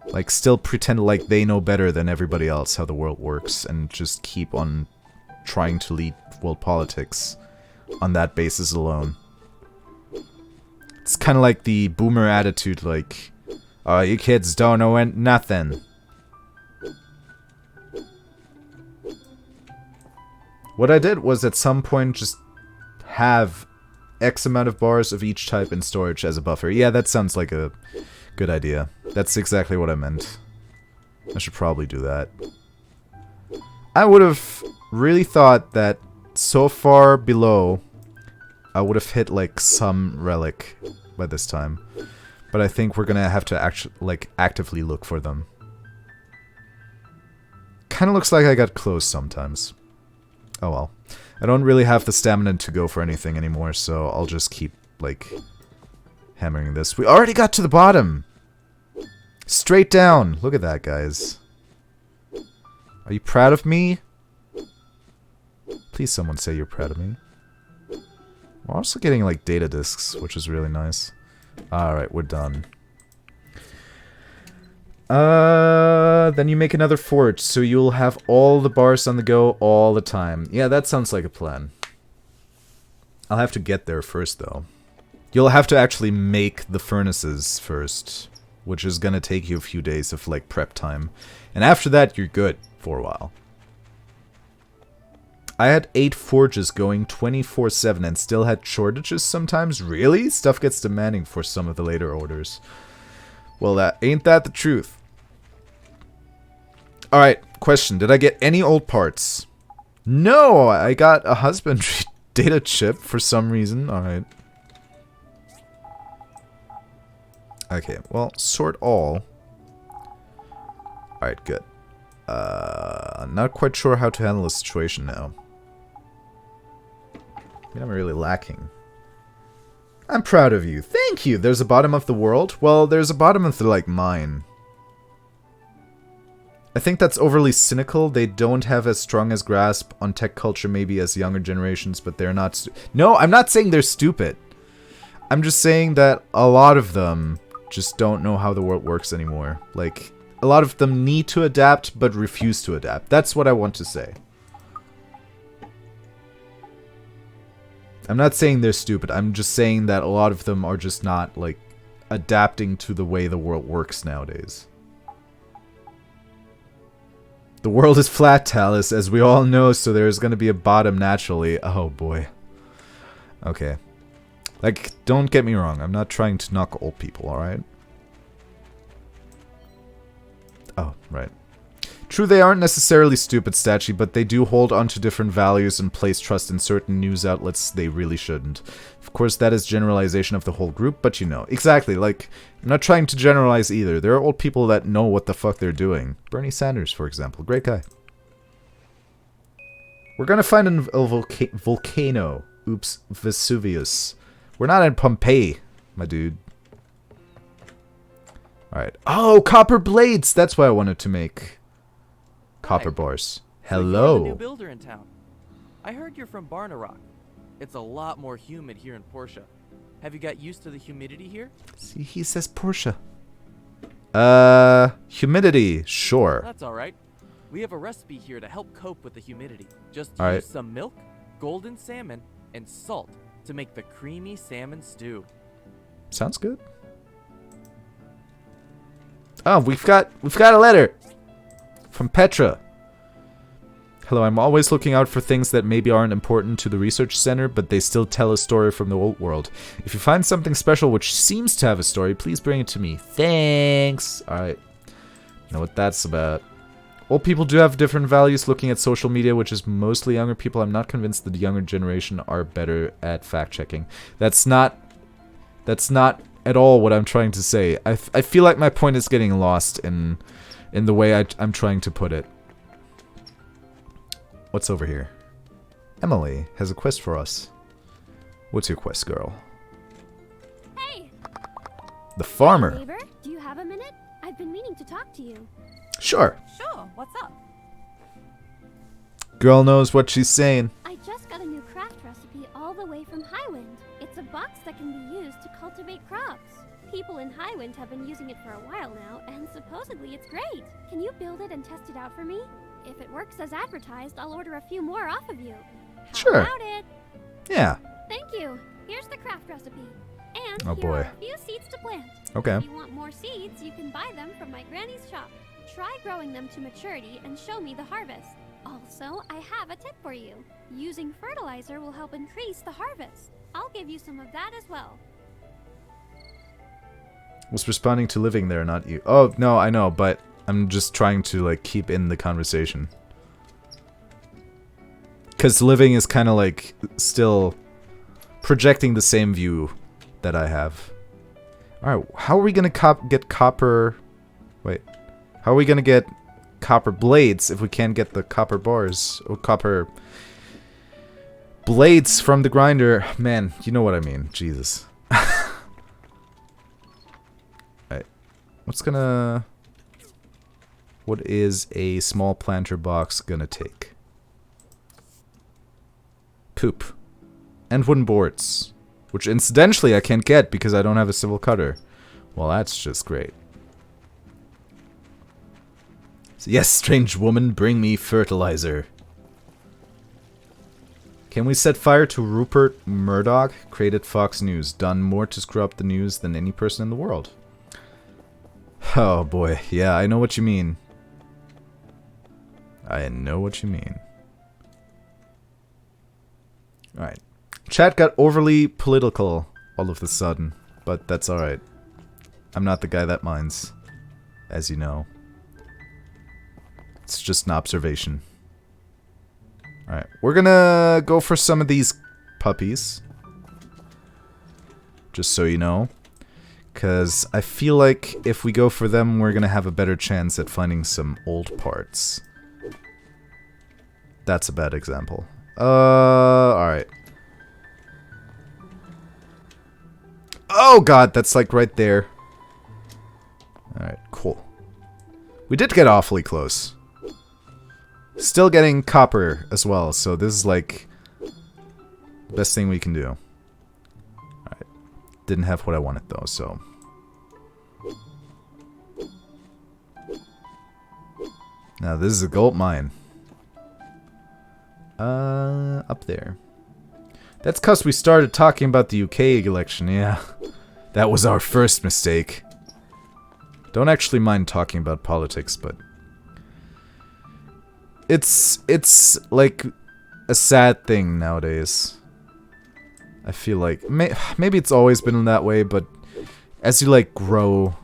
Like, still pretend like they know better than everybody else how the world works, and just keep on trying to lead world politics on that basis alone. It's kind of like the boomer attitude, like, oh, you kids don't know nothing. What I did was at some point just have X amount of bars of each type in storage as a buffer. Yeah, that sounds like a good idea. That's exactly what I meant. I should probably do that. I would have really thought that so far below, I would have hit like some relic by this time. But I think we're gonna have to actually actively look for them. Kinda looks like I got close sometimes. Oh well. I don't really have the stamina to go for anything anymore, so I'll just keep, like, hammering this. We already got to the bottom! Straight down! Look at that, guys. Are you proud of me? Please someone say you're proud of me. We're also getting, like, data discs, which is really nice. Alright, we're done. Then you make another forge, so you'll have all the bars on the go all the time. Yeah, that sounds like a plan. I'll have to get there first, though. You'll have to actually make the furnaces first, which is gonna take you a few days of, like, prep time. And after that, you're good for a while. I had 8 forges going 24/7 and still had shortages sometimes? Really? Stuff gets demanding for some of the later orders. Well, ain't that the truth? Alright, question. Did I get any old parts? No! I got a husbandry data chip for some reason. Alright. Okay, well, sort all. Alright, good. Not quite sure how to handle the situation now. I mean, I'm really lacking. I'm proud of you. Thank you! There's a bottom of the world? Well, there's a bottom of the, like, mine. I think that's overly cynical. They don't have as strong as grasp on tech culture maybe as younger generations, but they're not No, I'm not saying they're stupid. I'm just saying that a lot of them just don't know how the world works anymore. Like, a lot of them need to adapt, but refuse to adapt. That's what I want to say. I'm not saying they're stupid. I'm just saying that a lot of them are just not, like, adapting to the way the world works nowadays. The world is flat, Talus, as we all know, so there's gonna be a bottom naturally. Oh, boy. Okay. Like, don't get me wrong. I'm not trying to knock old people, alright? Oh, right. True, they aren't necessarily stupid, Stachi, but they do hold on to different values and place trust in certain news outlets they really shouldn't. Of course, that is generalization of the whole group, but you know. Exactly, like, I'm not trying to generalize either. There are old people that know what the fuck they're doing. Bernie Sanders, for example. Great guy. We're gonna find a volcano. Oops, Vesuvius. We're not in Pompeii, my dude. Alright. Oh, copper blades! That's why I wanted to make copper bars. Hello. So you're the new builder in town. I heard you're from Barnarock. It's a lot more humid here in Portia. Have you got used to the humidity here? See, he says Portia. Humidity, sure. That's alright. We have a recipe here to help cope with the humidity. Just use some milk, golden salmon, and salt to make the creamy salmon stew. Sounds good. Oh, we've got a letter from Petra. Hello, I'm always looking out for things that maybe aren't important to the research center, but they still tell a story from the old world. If you find something special which seems to have a story, please bring it to me. Thanks. Alright. Know what that's about. Old people do have different values looking at social media, which is mostly younger people. I'm not convinced that the younger generation are better at fact-checking. That's not at all what I'm trying to say. I feel like my point is getting lost in the way I'm trying to put it. What's over here? Emily has a quest for us. What's your quest, girl? Hey! The farmer. Hey, neighbor, do you have a minute? I've been meaning to talk to you. Sure. Sure, what's up? Girl knows what she's saying. I just got a new craft recipe all the way from Highwind. It's a box that can be used to cultivate crops. People in Highwind have been using it for a while now, and supposedly it's great. Can you build it and test it out for me? If it works as advertised, I'll order a few more off of you. How Sure. about it? Yeah. Thank you. Here's the craft recipe. And Oh, here boy. are a few seeds to plant. Okay. If you want more seeds, you can buy them from my granny's shop. Try growing them to maturity and show me the harvest. Also, I have a tip for you. Using fertilizer will help increase the harvest. I'll give you some of that as well. Was responding to living there, not you. Oh, no, I know, but I'm just trying to, like, keep in the conversation. Because living is kind of, like, still projecting the same view that I have. Alright, how are we going to get copper... Wait. How are we going to get copper blades if we can't get the copper bars? Or copper... blades from the grinder? Man, you know what I mean. Jesus. Alright. What is a small planter box gonna take? Poop. And wooden boards. Which incidentally I can't get because I don't have a civil cutter. Well, that's just great. So, yes, strange woman, bring me fertilizer. Can we set fire to Rupert Murdoch? Created Fox News. Done more to screw up the news than any person in the world. Oh boy, yeah, I know what you mean. I know what you mean. Alright. Chat got overly political all of a sudden, but that's alright. I'm not the guy that minds, as you know. It's just an observation. Alright, we're gonna go for some of these puppies. Just so you know. Because I feel like if we go for them, we're gonna have a better chance at finding some old parts. That's a bad example. Alright. Oh god, that's like right there. Alright, cool. We did get awfully close. Still getting copper as well, so this is like the best thing we can do. Alright. Didn't have what I wanted though, so. Now this is a gold mine. Up there. That's cause we started talking about the UK election, yeah. That was our first mistake. Don't actually mind talking about politics, but... It's like a sad thing nowadays. I feel like maybe it's always been that way, but as you like grow,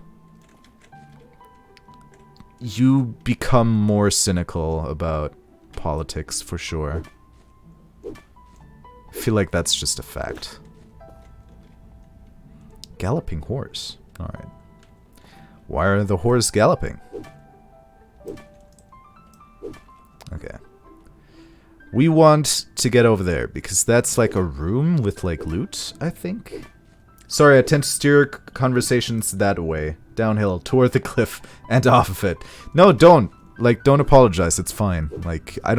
you become more cynical about politics for sure. I feel like that's just a fact. Galloping horse. Alright. Why are the horse galloping? Okay. We want to get over there, because that's like a room with like loot, I think? Sorry, I tend to steer conversations that way. Downhill, toward the cliff, and off of it. No, don't! Like, don't apologize, it's fine. Like, I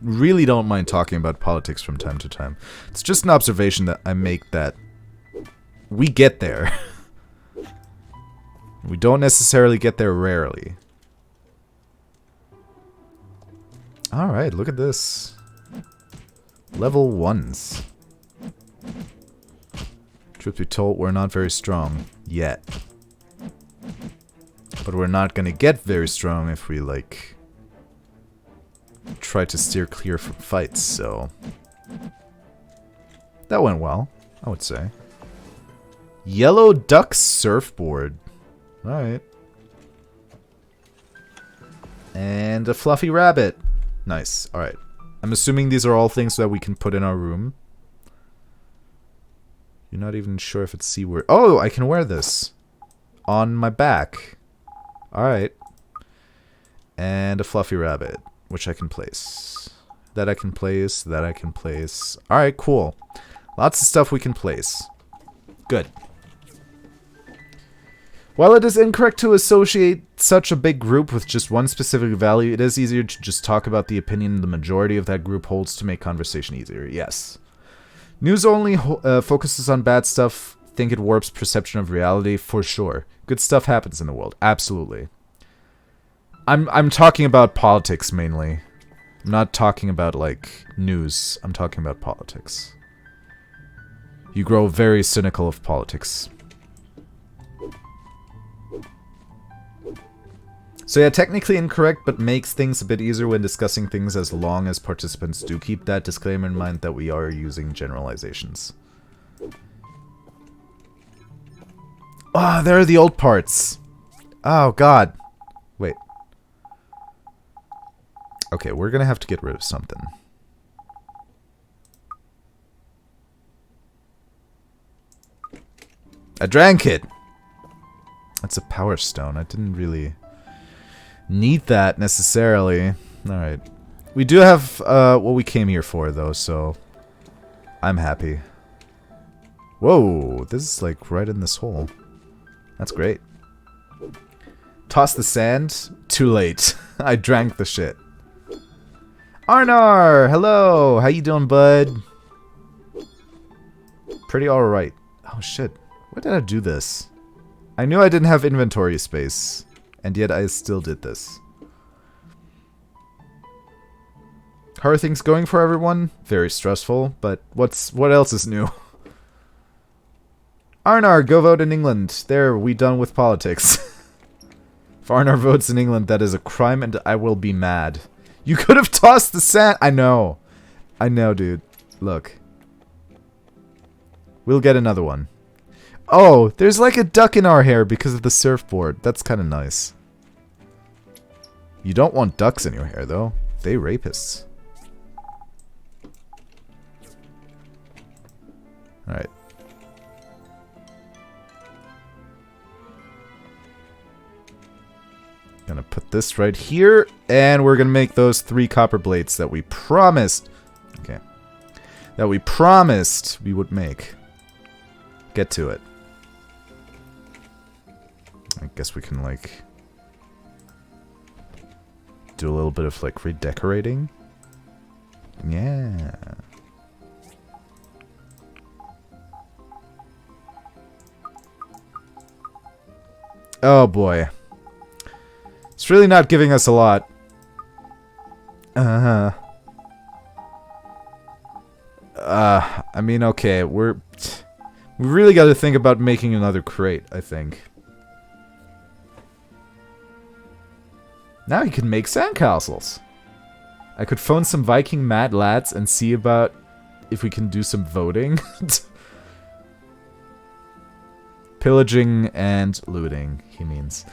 really don't mind talking about politics from time to time. It's just an observation that I make that we get there. We don't necessarily get there rarely. Alright, look at this. Level 1s. Truth be told, we're not very strong. Yet. But we're not gonna get very strong if we, like... try to steer clear from fights, so... That went well, I would say. Yellow duck surfboard. Alright. And a fluffy rabbit. Nice. Alright. I'm assuming these are all things that we can put in our room. You're not even sure if it's seawear. Oh, I can wear this. On my back. Alright. And a fluffy rabbit. Which I can place. That I can place. That I can place. Alright, cool. Lots of stuff we can place. Good. While it is incorrect to associate such a big group with just one specific value, it is easier to just talk about the opinion the majority of that group holds to make conversation easier. Yes. News only focuses on bad stuff. Think it warps perception of reality, for sure. Good stuff happens in the world. Absolutely. I'm talking about politics mainly. I'm not talking about, like, news. I'm talking about politics. You grow very cynical of politics. So yeah, technically incorrect, but makes things a bit easier when discussing things as long as participants do keep that disclaimer in mind that we are using generalizations. Ah, there are the old parts. Oh, God. Wait. Okay, we're gonna have to get rid of something. I drank it! That's a power stone. I didn't really need that necessarily. Alright. We do have what we came here for, though, so I'm happy. Whoa, this is like right in this hole. That's great. Toss the sand? Too late. I drank the shit. Arnar! Hello! How you doing, bud? Pretty alright. Oh shit. Why did I do this? I knew I didn't have inventory space, and yet I still did this. How are things going for everyone? Very stressful, but what else is new? Arnar, go vote in England. There, we done with politics. If Arnar votes in England, that is a crime and I will be mad. You could have tossed the sand. I know. I know, dude. Look. We'll get another one. Oh, there's like a duck in our hair because of the surfboard. That's kind of nice. You don't want ducks in your hair, though. They rapists. Alright. Gonna put this right here, and we're gonna make those 3 copper plates that we promised. Okay. That we promised we would make. Get to it. I guess we can, like, do a little bit of, like, redecorating. Yeah. Oh, boy. It's really not giving us a lot. I mean, okay, we really got to think about making another crate, I think. Now you can make sandcastles. I could phone some Viking mad lads and see about if we can do some voting. Pillaging and looting, he means.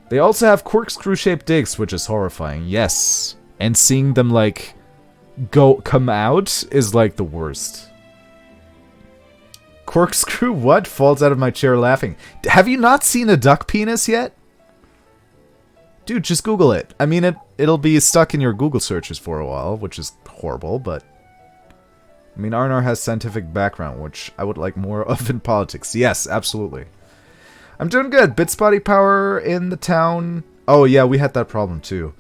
They also have corkscrew-shaped digs, which is horrifying. Yes. And seeing them, like, come out is, like, the worst. Corkscrew what? Falls out of my chair laughing. Have you not seen a duck penis yet? Dude, just Google it. I mean, it'll be stuck in your Google searches for a while, which is horrible, but... I mean, Arnar has scientific background, which I would like more of in politics. Yes, absolutely. I'm doing good. Bit spotty power in the town. Oh, yeah, we had that problem, too.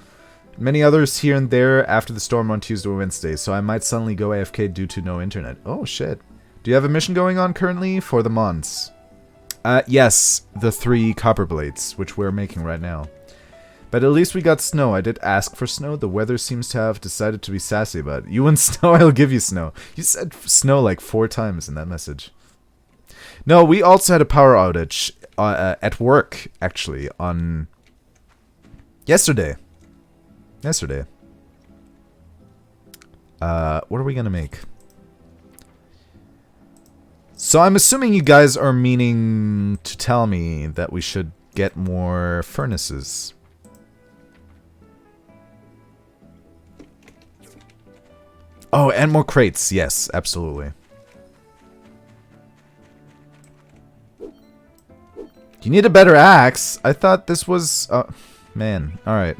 Many others here and there after the storm on Tuesday or Wednesday, so I might suddenly go AFK due to no internet. Oh, shit. Do you have a mission going on currently for the Mons? Yes, the 3 copper blades, which we're making right now. But at least we got snow. I did ask for snow. The weather seems to have decided to be sassy about it. You want snow? I'll give you snow. You said snow like 4 times in that message. No, we also had a power outage at work, actually, on yesterday. Yesterday. What are we gonna make? So I'm assuming you guys are meaning to tell me that we should get more furnaces. Oh, and more crates. Yes, absolutely. You need a better axe. I thought this was... man. Alright.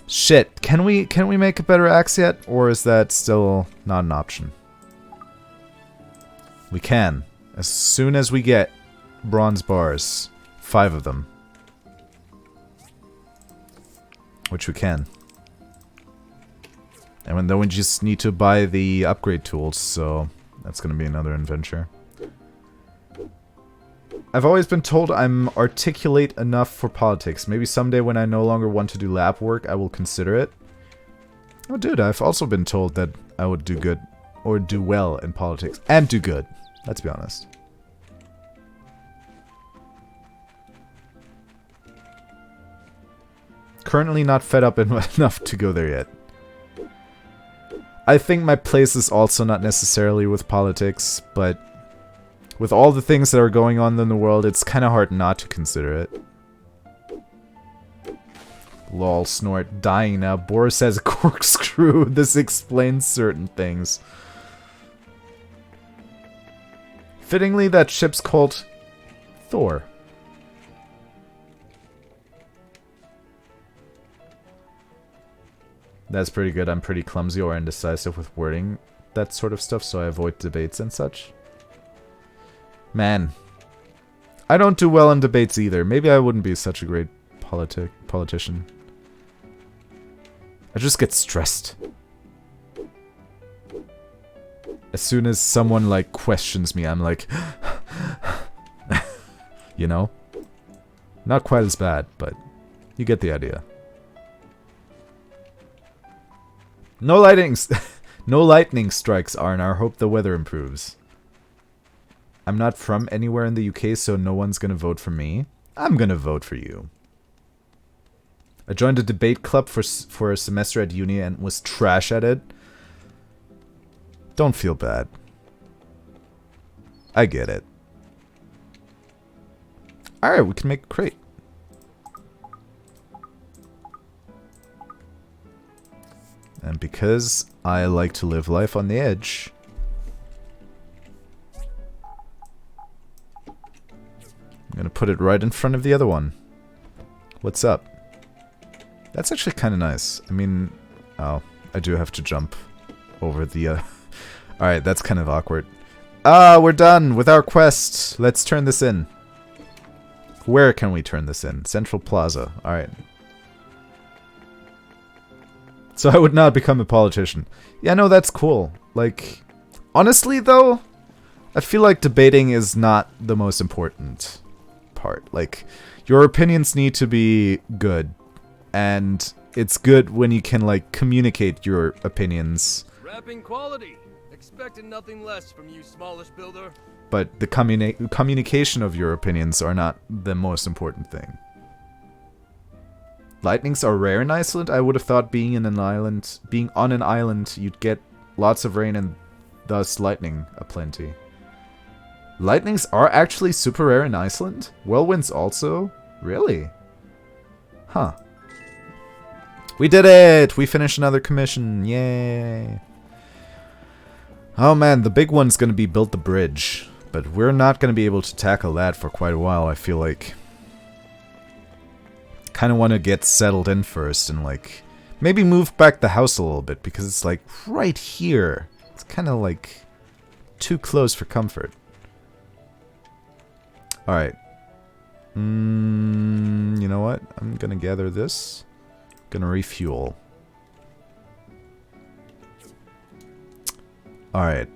Shit. Can we make a better axe yet? Or is that still not an option? We can. As soon as we get bronze bars. 5 of them. Which we can. And then we just need to buy the upgrade tools, so that's going to be another adventure. I've always been told I'm articulate enough for politics. Maybe someday when I no longer want to do lab work, I will consider it. Oh, dude, I've also been told that I would do good, or do well in politics. And do good. Let's be honest. Currently not fed up enough to go there yet. I think my place is also not necessarily with politics, but with all the things that are going on in the world, it's kind of hard not to consider it. Lol, snort, dying now. Boris has a corkscrew. This explains certain things. Fittingly, that ship's called Thor. That's pretty good. I'm pretty clumsy or indecisive with wording that sort of stuff, so I avoid debates and such. Man. I don't do well in debates either. Maybe I wouldn't be such a great politician. I just get stressed. As soon as someone, like, questions me, I'm like... you know? Not quite as bad, but you get the idea. No lightning strikes, Arnar. Hope the weather improves. I'm not from anywhere in the UK, so no one's gonna vote for me. I'm gonna vote for you. I joined a debate club for a semester at uni and was trash at it. Don't feel bad. I get it. Alright, we can make a crate. And because I like to live life on the edge, I'm gonna put it right in front of the other one. What's up? That's actually kind of nice. I mean, oh, I do have to jump over the, Alright, that's kind of awkward. Ah, we're done with our quest. Let's turn this in. Where can we turn this in? Central Plaza. Alright. So I would not become a politician. Yeah, no, that's cool. Like, honestly, though, I feel like debating is not the most important part. Like, your opinions need to be good. And it's good when you can, like, communicate your opinions. Rapping quality. Expected nothing less from you, smallish builder. But the communication of your opinions are not the most important thing. Lightnings are rare in Iceland. I would have thought being on an island, you'd get lots of rain and thus lightning aplenty. Lightnings are actually super rare in Iceland? Whirlwinds also? Really? Huh. We did it! We finished another commission. Yay! Oh man, the big one's gonna be build the bridge. But we're not gonna be able to tackle that for quite a while, I feel like. Kind of want to get settled in first and, like, maybe move back the house a little bit because it's, like, right here. It's kind of, like, too close for comfort. Alright. You know what? I'm gonna gather this. Gonna refuel. Alright.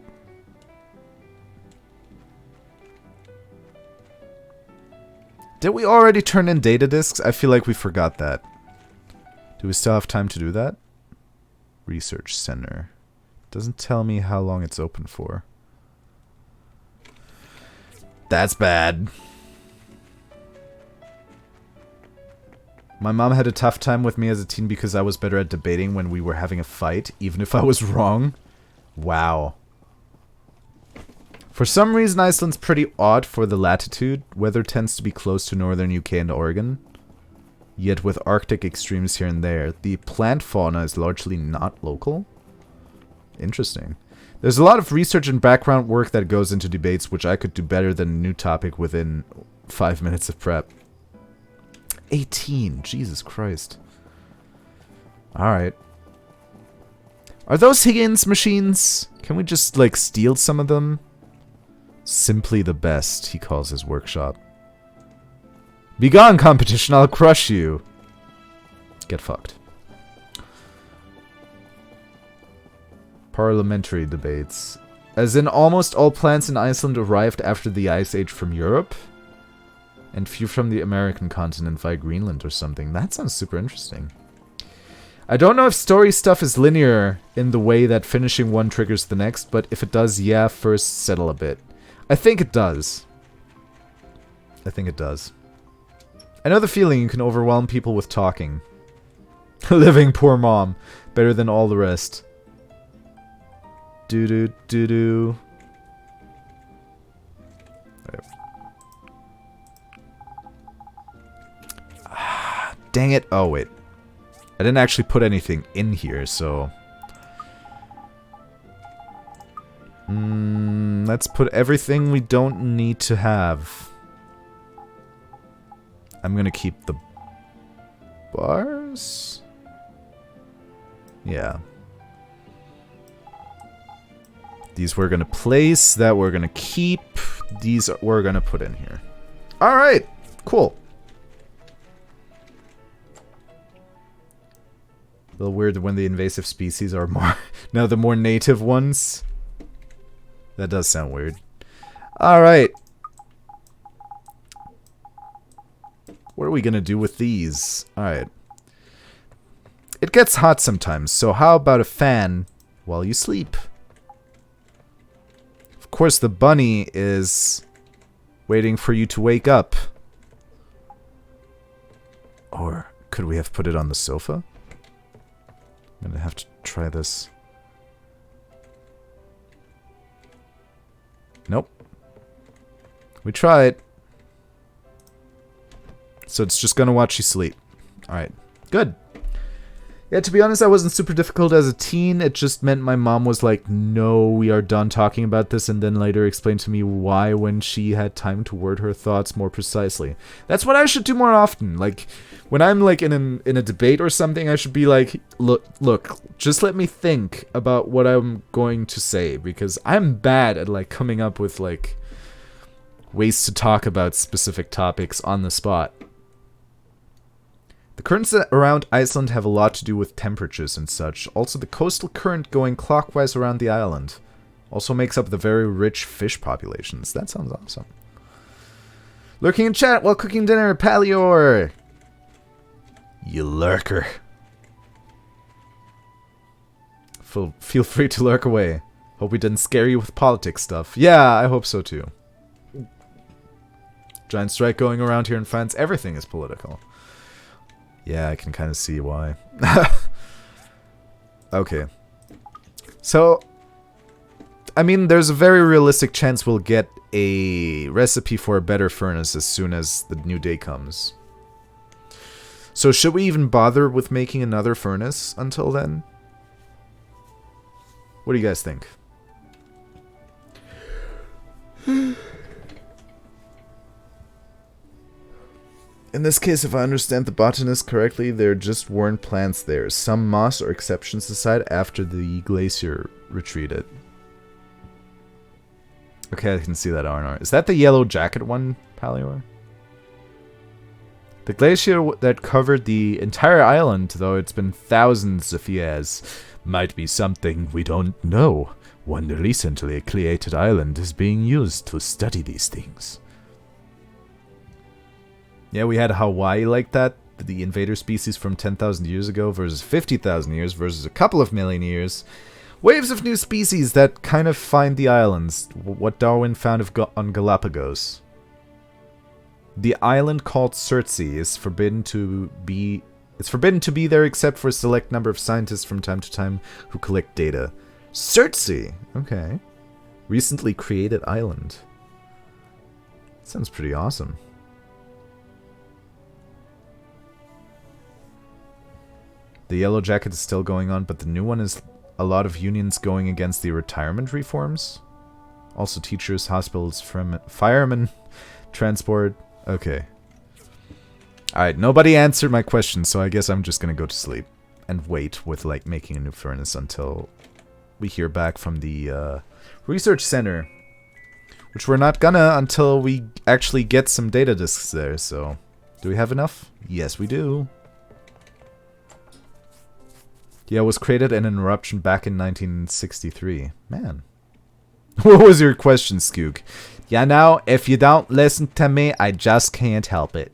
Did we already turn in data disks? I feel like we forgot that. Do we still have time to do that? Research center. Doesn't tell me how long it's open for. That's bad. My mom had a tough time with me as a teen because I was better at debating when we were having a fight, even if I was wrong. Wow. For some reason, Iceland's pretty odd for the latitude. Weather tends to be close to northern UK and Oregon. Yet with Arctic extremes here and there, the plant fauna is largely not local. Interesting. There's a lot of research and background work that goes into debates, which I could do better than a new topic within 5 minutes of prep. 18. Jesus Christ. Alright. Are those Higgins machines? Can we just, like, steal some of them? Simply the best, he calls his workshop. Begone, competition, I'll crush you. Get fucked. Parliamentary debates. As in, almost all plants in Iceland arrived after the Ice Age from Europe, and few from the American continent via Greenland or something. That sounds super interesting. I don't know if story stuff is linear in the way that finishing one triggers the next, but if it does, yeah, first settle a bit. I think it does. I think it does. I know the feeling you can overwhelm people with talking. Living poor mom. Better than all the rest. Do-do-do-do. Dang it. Oh, wait. I didn't actually put anything in here, so... let's put everything we don't need to have. I'm gonna keep the bars? Yeah. These we're gonna place, that we're gonna keep, these we're gonna put in here. Alright, cool. A little weird when the invasive species are more... now the more native ones. That does sound weird. Alright. What are we gonna do with these? Alright. It gets hot sometimes, so how about a fan while you sleep? Of course, the bunny is waiting for you to wake up. Or could we have put it on the sofa? I'm gonna have to try this. Nope. We tried. So it's just gonna watch you sleep. Alright. Good. Yeah, to be honest, I wasn't super difficult as a teen. It just meant my mom was like, no, we are done talking about this, and then later explained to me why when she had time to word her thoughts more precisely. That's what I should do more often. Like, when I'm like in a debate or something, I should be like, look, just let me think about what I'm going to say, because I'm bad at like coming up with like ways to talk about specific topics on the spot. The currents around Iceland have a lot to do with temperatures and such. Also, the coastal current going clockwise around the island also makes up the very rich fish populations. That sounds awesome. Lurking in chat while cooking dinner, Palior! You lurker. Feel free to lurk away. Hope we didn't scare you with politics stuff. Yeah, I hope so too. Giant strike going around here in France. Everything is political. Yeah, I can kind of see why. Okay. So, I mean, there's a very realistic chance we'll get a recipe for a better furnace as soon as the new day comes. So should we even bother with making another furnace until then? What do you guys think? In this case, if I understand the botanist correctly, there just weren't plants there. Some moss or exceptions aside after the glacier retreated. Okay, I can see that R&R. Is that the yellow jacket one, Palior? The glacier that covered the entire island, though it's been thousands of years, might be something we don't know. One recently created island is being used to study these things. Yeah, we had Hawaii like that. The invader species from 10,000 years ago versus 50,000 years versus a couple of million years. Waves of new species that kind of find the islands. What Darwin found on Galapagos. The island called Surtsey is forbidden to be... It's forbidden to be there except for a select number of scientists from time to time who collect data. Surtsey! Okay. Recently created island. Sounds pretty awesome. The Yellow Jacket is still going on, but the new one is a lot of unions going against the retirement reforms. Also teachers, hospitals, firemen, transport. Okay. Alright, nobody answered my question, so I guess I'm just gonna go to sleep. And wait with, like, making a new furnace until we hear back from the research center. Which we're not gonna until we actually get some data disks there, so... Do we have enough? Yes, we do. Yeah, it was created in an eruption back in 1963. Man. What was your question, Skoog? Yeah, now, if you don't listen to me, I just can't help it.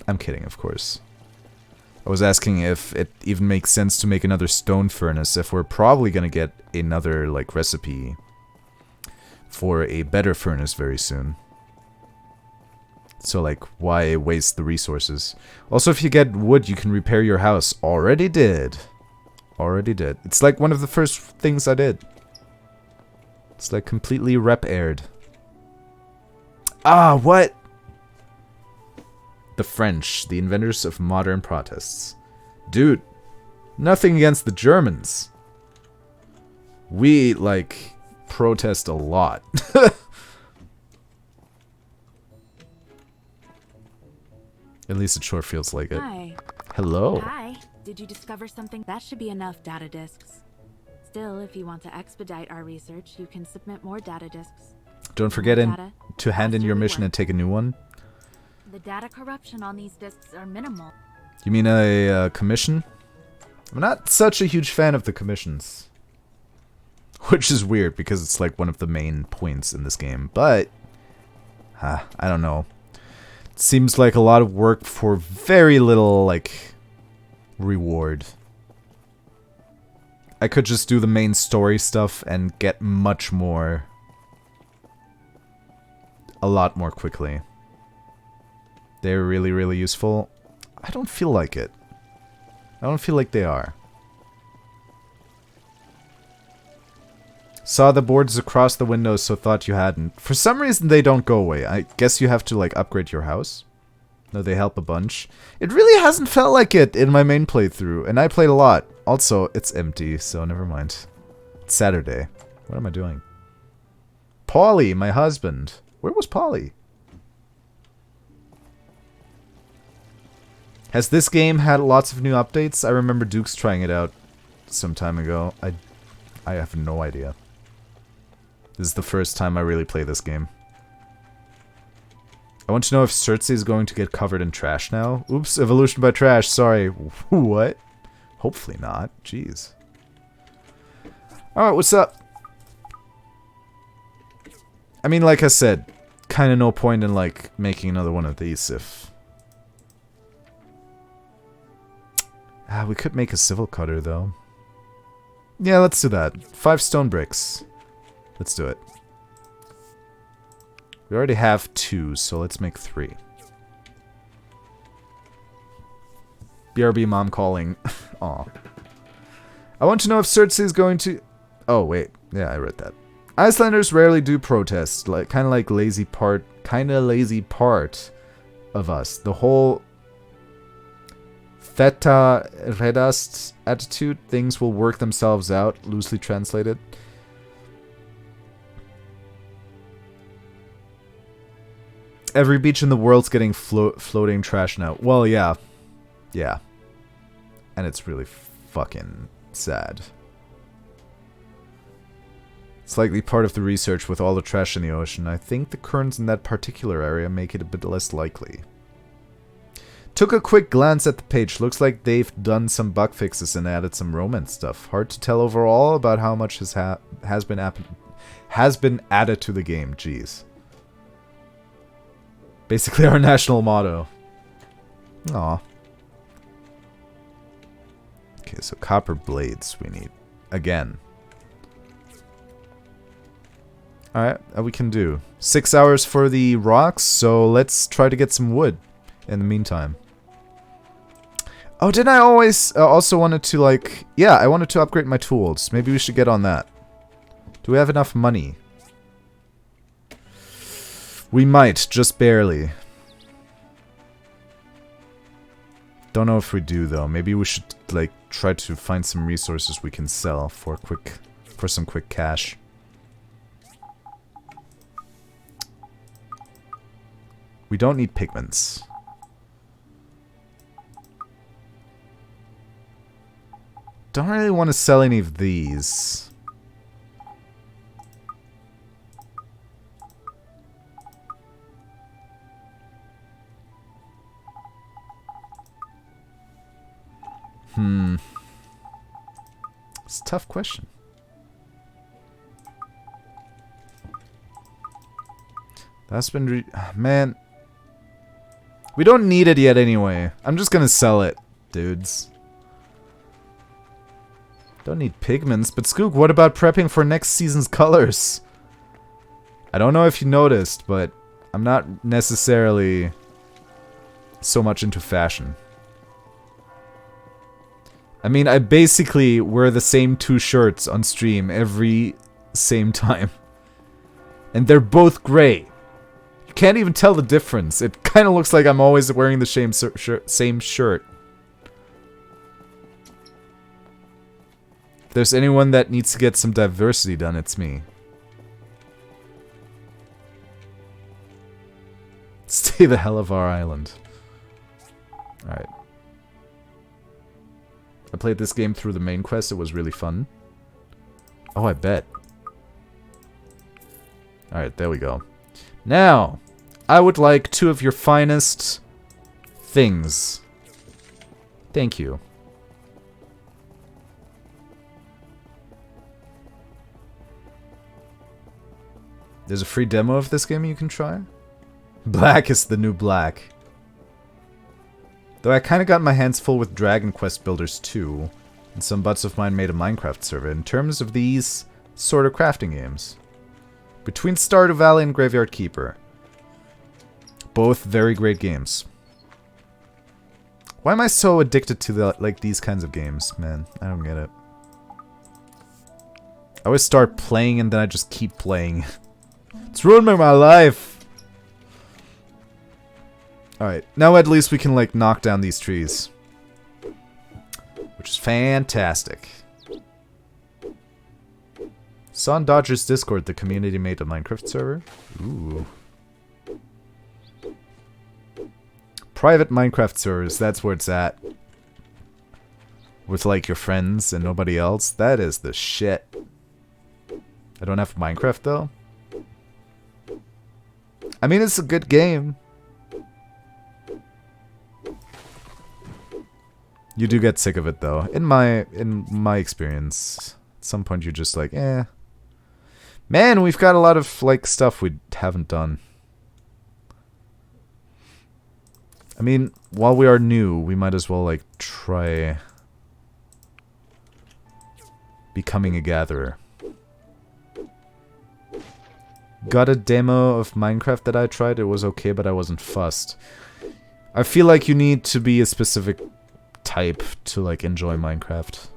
I'm kidding, of course. I was asking if it even makes sense to make another stone furnace, if we're probably gonna get another, like, recipe for a better furnace very soon. So, like, why waste the resources? Also, if you get wood, you can repair your house. Already did. Already did. It's like one of the first things I did. It's like completely rep-aired. Ah, what? The French, the inventors of modern protests. Dude, nothing against the Germans. We, like, protest a lot. At least it sure feels like it. Hi. Hello. Hi. Did you discover something? That should be enough data disks. Still, if you want to expedite our research, you can submit more data disks. Don't forget to hand in your mission and take a new one. The data corruption on these disks are minimal. You mean a commission? I'm not such a huge fan of the commissions. Which is weird, because it's like one of the main points in this game. But, I don't know. It seems like a lot of work for very little, like, reward. I could just do the main story stuff and get much more. A lot more quickly. They're really, really useful. I don't feel like it. I don't feel like they are. Saw the boards across the windows, so thought you hadn't. For some reason, they don't go away. I guess you have to, like, upgrade your house. No, they help a bunch. It really hasn't felt like it in my main playthrough, and I played a lot. Also, it's empty, so never mind. It's Saturday. What am I doing? Polly, my husband. Where was Polly? Has this game had lots of new updates? I remember Duke's trying it out some time ago. I have no idea. This is the first time I really play this game. I want to know if Cersei is going to get covered in trash now. Oops, evolution by trash, sorry. What? Hopefully not. Jeez. Alright, what's up? I mean, like I said, kind of no point in, like, making another one of these if... we could make a civil cutter, though. Yeah, let's do that. 5 stone bricks. Let's do it. We already have 2, so let's make 3. BRB mom calling. Aw. I want to know if Cersei is going to... Oh, wait. Yeah, I read that. Icelanders rarely do protest. Like, kind of lazy part of us. The whole... Theta redast attitude. Things will work themselves out. Loosely translated. Every beach in the world's getting floating trash now. Well, yeah. Yeah. And it's really fucking sad. It's likely part of the research with all the trash in the ocean. I think the currents in that particular area make it a bit less likely. Took a quick glance at the page. Looks like they've done some bug fixes and added some romance stuff. Hard to tell overall about how much has been added to the game. Jeez. Basically our national motto. Aw. Okay, so copper blades we need. Again. Alright, we can do. 6 hours for the rocks, so let's try to get some wood in the meantime. Oh, didn't I always also wanted to, like... Yeah, I wanted to upgrade my tools. Maybe we should get on that. Do we have enough money? We might, just barely. Don't know if we do, though. Maybe we should, like, try to find some resources we can sell for some quick cash. We don't need pigments. Don't really want to sell any of these. It's a tough question. That's been man. We don't need it yet anyway. I'm just gonna sell it, dudes. Don't need pigments, but Skoog, what about prepping for next season's colors? I don't know if you noticed, but I'm not necessarily so much into fashion. I mean, I basically wear the same 2 shirts on stream every same time. And they're both gray. You can't even tell the difference. It kind of looks like I'm always wearing the same shirt. If there's anyone that needs to get some diversity done, it's me. Stay the hell of our island. Alright. I played this game through the main quest. It was really fun. Oh, I bet. Alright, there we go. Now, I would like 2 of your finest things. Thank you. There's a free demo of this game you can try. Black is the new black. Though I kind of got my hands full with Dragon Quest Builders 2, and some butts of mine made a Minecraft server in terms of these sort of crafting games. Between Stardew Valley and Graveyard Keeper. Both very great games. Why am I so addicted to these kinds of games, man? I don't get it. I always start playing and then I just keep playing. It's ruining my life! Alright, now at least we can, like, knock down these trees. Which is fantastic. Saw on Dodger's Discord the community made a Minecraft server. Ooh. Private Minecraft servers, that's where it's at. With, like, your friends and nobody else. That is the shit. I don't have Minecraft, though. I mean, it's a good game. You do get sick of it, though. In my experience, at some point you're just like, eh. Man, we've got a lot of, like, stuff we haven't done. I mean, while we are new, we might as well, like, try becoming a gatherer. Got a demo of Minecraft that I tried. It was okay, but I wasn't fussed. I feel like you need to be a specific type to, like, enjoy Minecraft.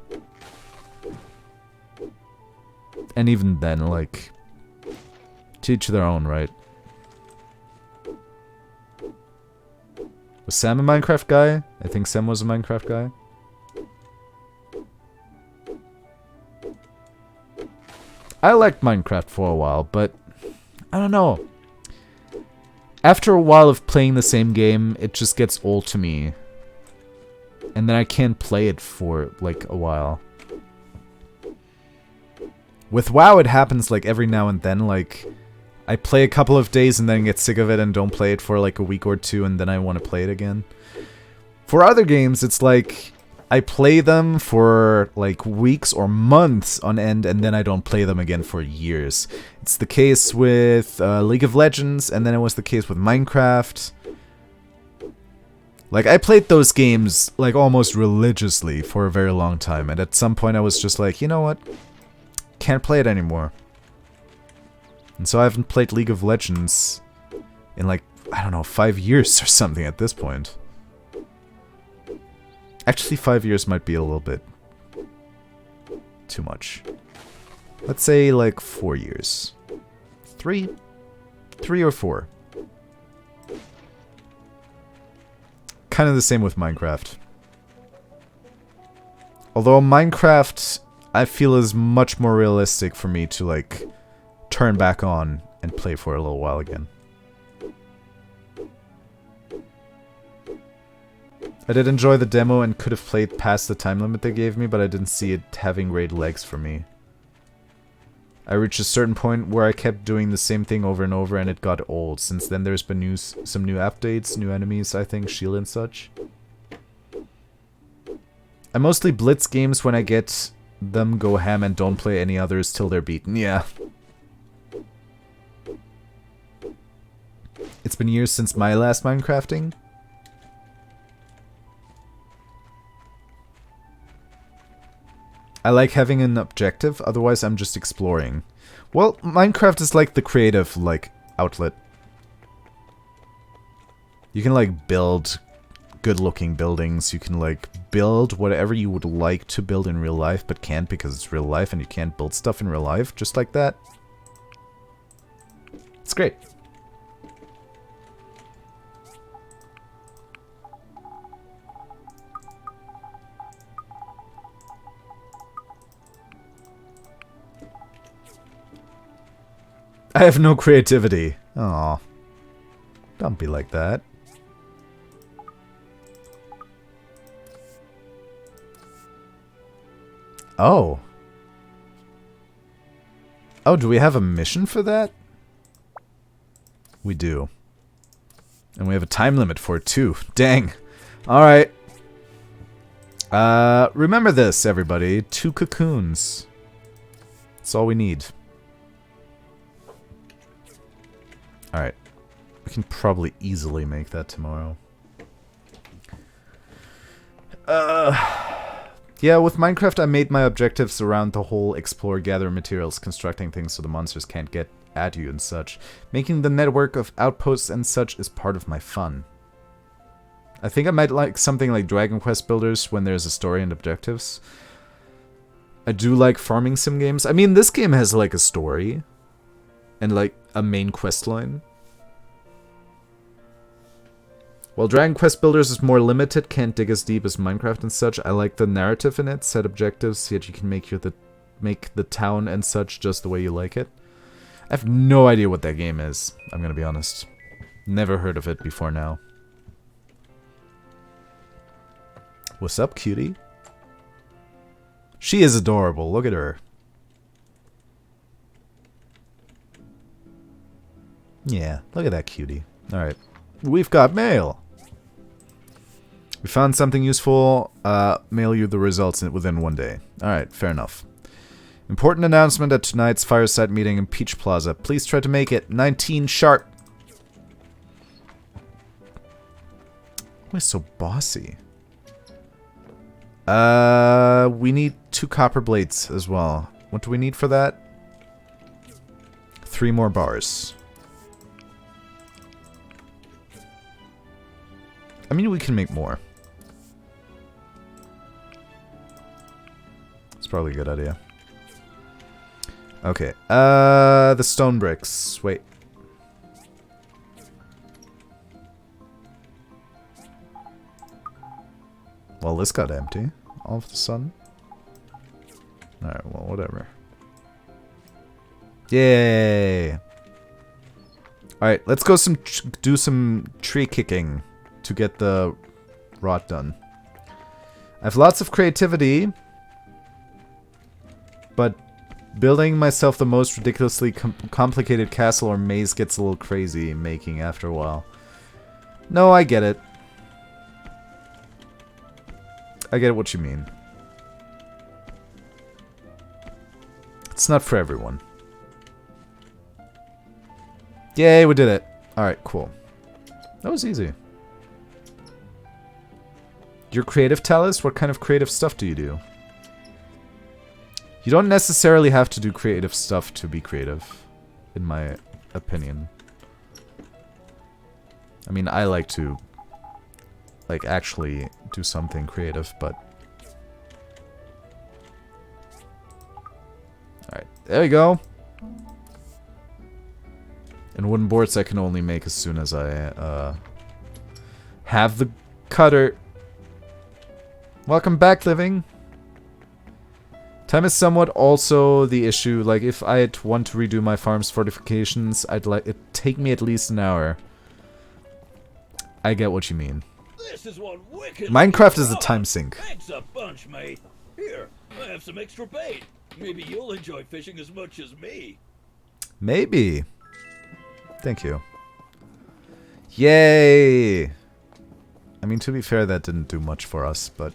And even then, like, to each their own, right? Was Sam a Minecraft guy? I think Sam was a Minecraft guy. I liked Minecraft for a while, but I don't know. After a while of playing the same game, it just gets old to me. And then I can't play it for, like, a while. With WoW, it happens, like, every now and then. Like, I play a couple of days and then get sick of it and don't play it for, like, a week or 2 and then I want to play it again. For other games, it's like, I play them for, like, weeks or months on end and then I don't play them again for years. It's the case with League of Legends, and then it was the case with Minecraft. Like, I played those games, like, almost religiously for a very long time, and at some point I was just like, you know what? Can't play it anymore. And so I haven't played League of Legends in, like, I don't know, 5 years or something at this point. Actually, 5 years might be a little bit too much. Let's say, like, 4 years. 3 or 4. Kind of the same with Minecraft. Although Minecraft, I feel, is much more realistic for me to, like, turn back on and play for a little while again. I did enjoy the demo and could have played past the time limit they gave me, but I didn't see it having great legs for me. I reached a certain point where I kept doing the same thing over and over and it got old. Since then there's been some new updates, new enemies, I think, shield and such. I mostly blitz games when I get them, go ham, and don't play any others till they're beaten. Yeah. It's been years since my last Minecrafting. I like having an objective, otherwise I'm just exploring. Well, Minecraft is like the creative, like, outlet. You can like build good-looking buildings. You can like build whatever you would like to build in real life, but can't because it's real life and you can't build stuff in real life just like that. It's great. I have no creativity. Aw. Don't be like that. Oh. Oh, do we have a mission for that? We do. And we have a time limit for it too. Dang. Alright. Remember this, everybody. 2 cocoons. That's all we need. Alright. We can probably easily make that tomorrow. Yeah, with Minecraft I made my objectives around the whole explore, gather materials, constructing things so the monsters can't get at you and such. Making the network of outposts and such is part of my fun. I think I might like something like Dragon Quest Builders when there's a story and objectives. I do like farming sim games. I mean, this game has like a story and like a main quest line. While Dragon Quest Builders is more limited, can't dig as deep as Minecraft and such, I like the narrative in it, set objectives, yet you can make the town and such just the way you like it. I have no idea what that game is, I'm gonna be honest. Never heard of it before now. What's up, cutie? She is adorable, look at her. Yeah, look at that cutie. Alright. We've got mail! We found something useful. Mail you the results within 1 day. Alright, fair enough. Important announcement at tonight's fireside meeting in Peach Plaza. Please try to make it 19 sharp. Why so bossy? We need 2 copper blades as well. What do we need for that? 3 more bars. I mean, we can make more. It's probably a good idea. Okay, the stone bricks. Wait. Well, this got empty all of a sudden. Alright, well, whatever. Yay! Alright, let's go do some tree kicking to get the rot done. I have lots of creativity, but building myself the most ridiculously complicated castle or maze gets a little crazy making after a while. No, I get it. I get what you mean. It's not for everyone. Yay, we did it. Alright, cool. That was easy. Your creative talents? What kind of creative stuff do you do? You don't necessarily have to do creative stuff to be creative, in my opinion. I mean, I like to, like, actually do something creative, but... Alright, there we go. And wooden boards I can only make as soon as I, have the cutter. Welcome back, Living. Time is somewhat also the issue. Like, if I'd want to redo my farm's fortifications, I'd like it take me at least an hour. I get what you mean. This is one wicked Minecraft is a time sink. Thanks a bunch, mate. Here, I have some extra bait. Maybe you'll enjoy fishing as much as me. Maybe. Thank you. Yay! I mean, to be fair, that didn't do much for us, but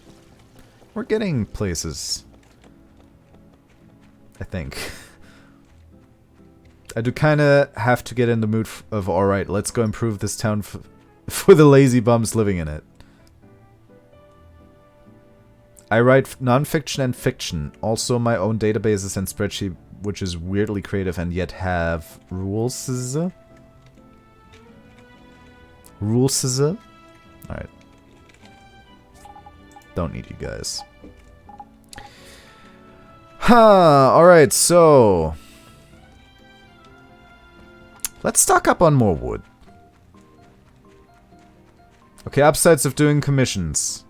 we're getting places. I think. I do kind of have to get in the mood of, alright, let's go improve this town for the lazy bums living in it. I write non-fiction and fiction, also my own databases and spreadsheet, which is weirdly creative and yet have rules. Rule scissor. Alright. Don't need you guys. Alright, so... let's stock up on more wood. Okay, upsides of doing commissions.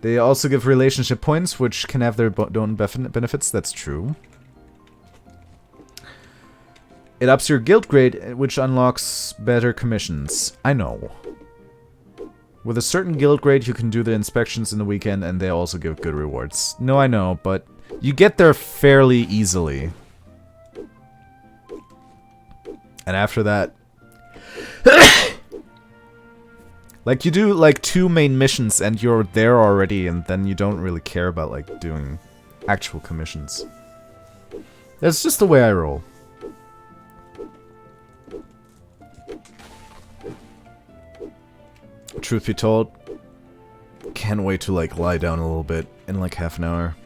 They also give relationship points, which can have their own benefits. That's true. It ups your guild grade, which unlocks better commissions. I know. With a certain guild grade, you can do the inspections in the weekend, and they also give good rewards. No, I know, but you get there fairly easily. And after that... like, you do, like, 2 main missions, and you're there already, and then you don't really care about, like, doing actual commissions. That's just the way I roll. Truth be told, can't wait to, like, lie down a little bit in, like, half an hour.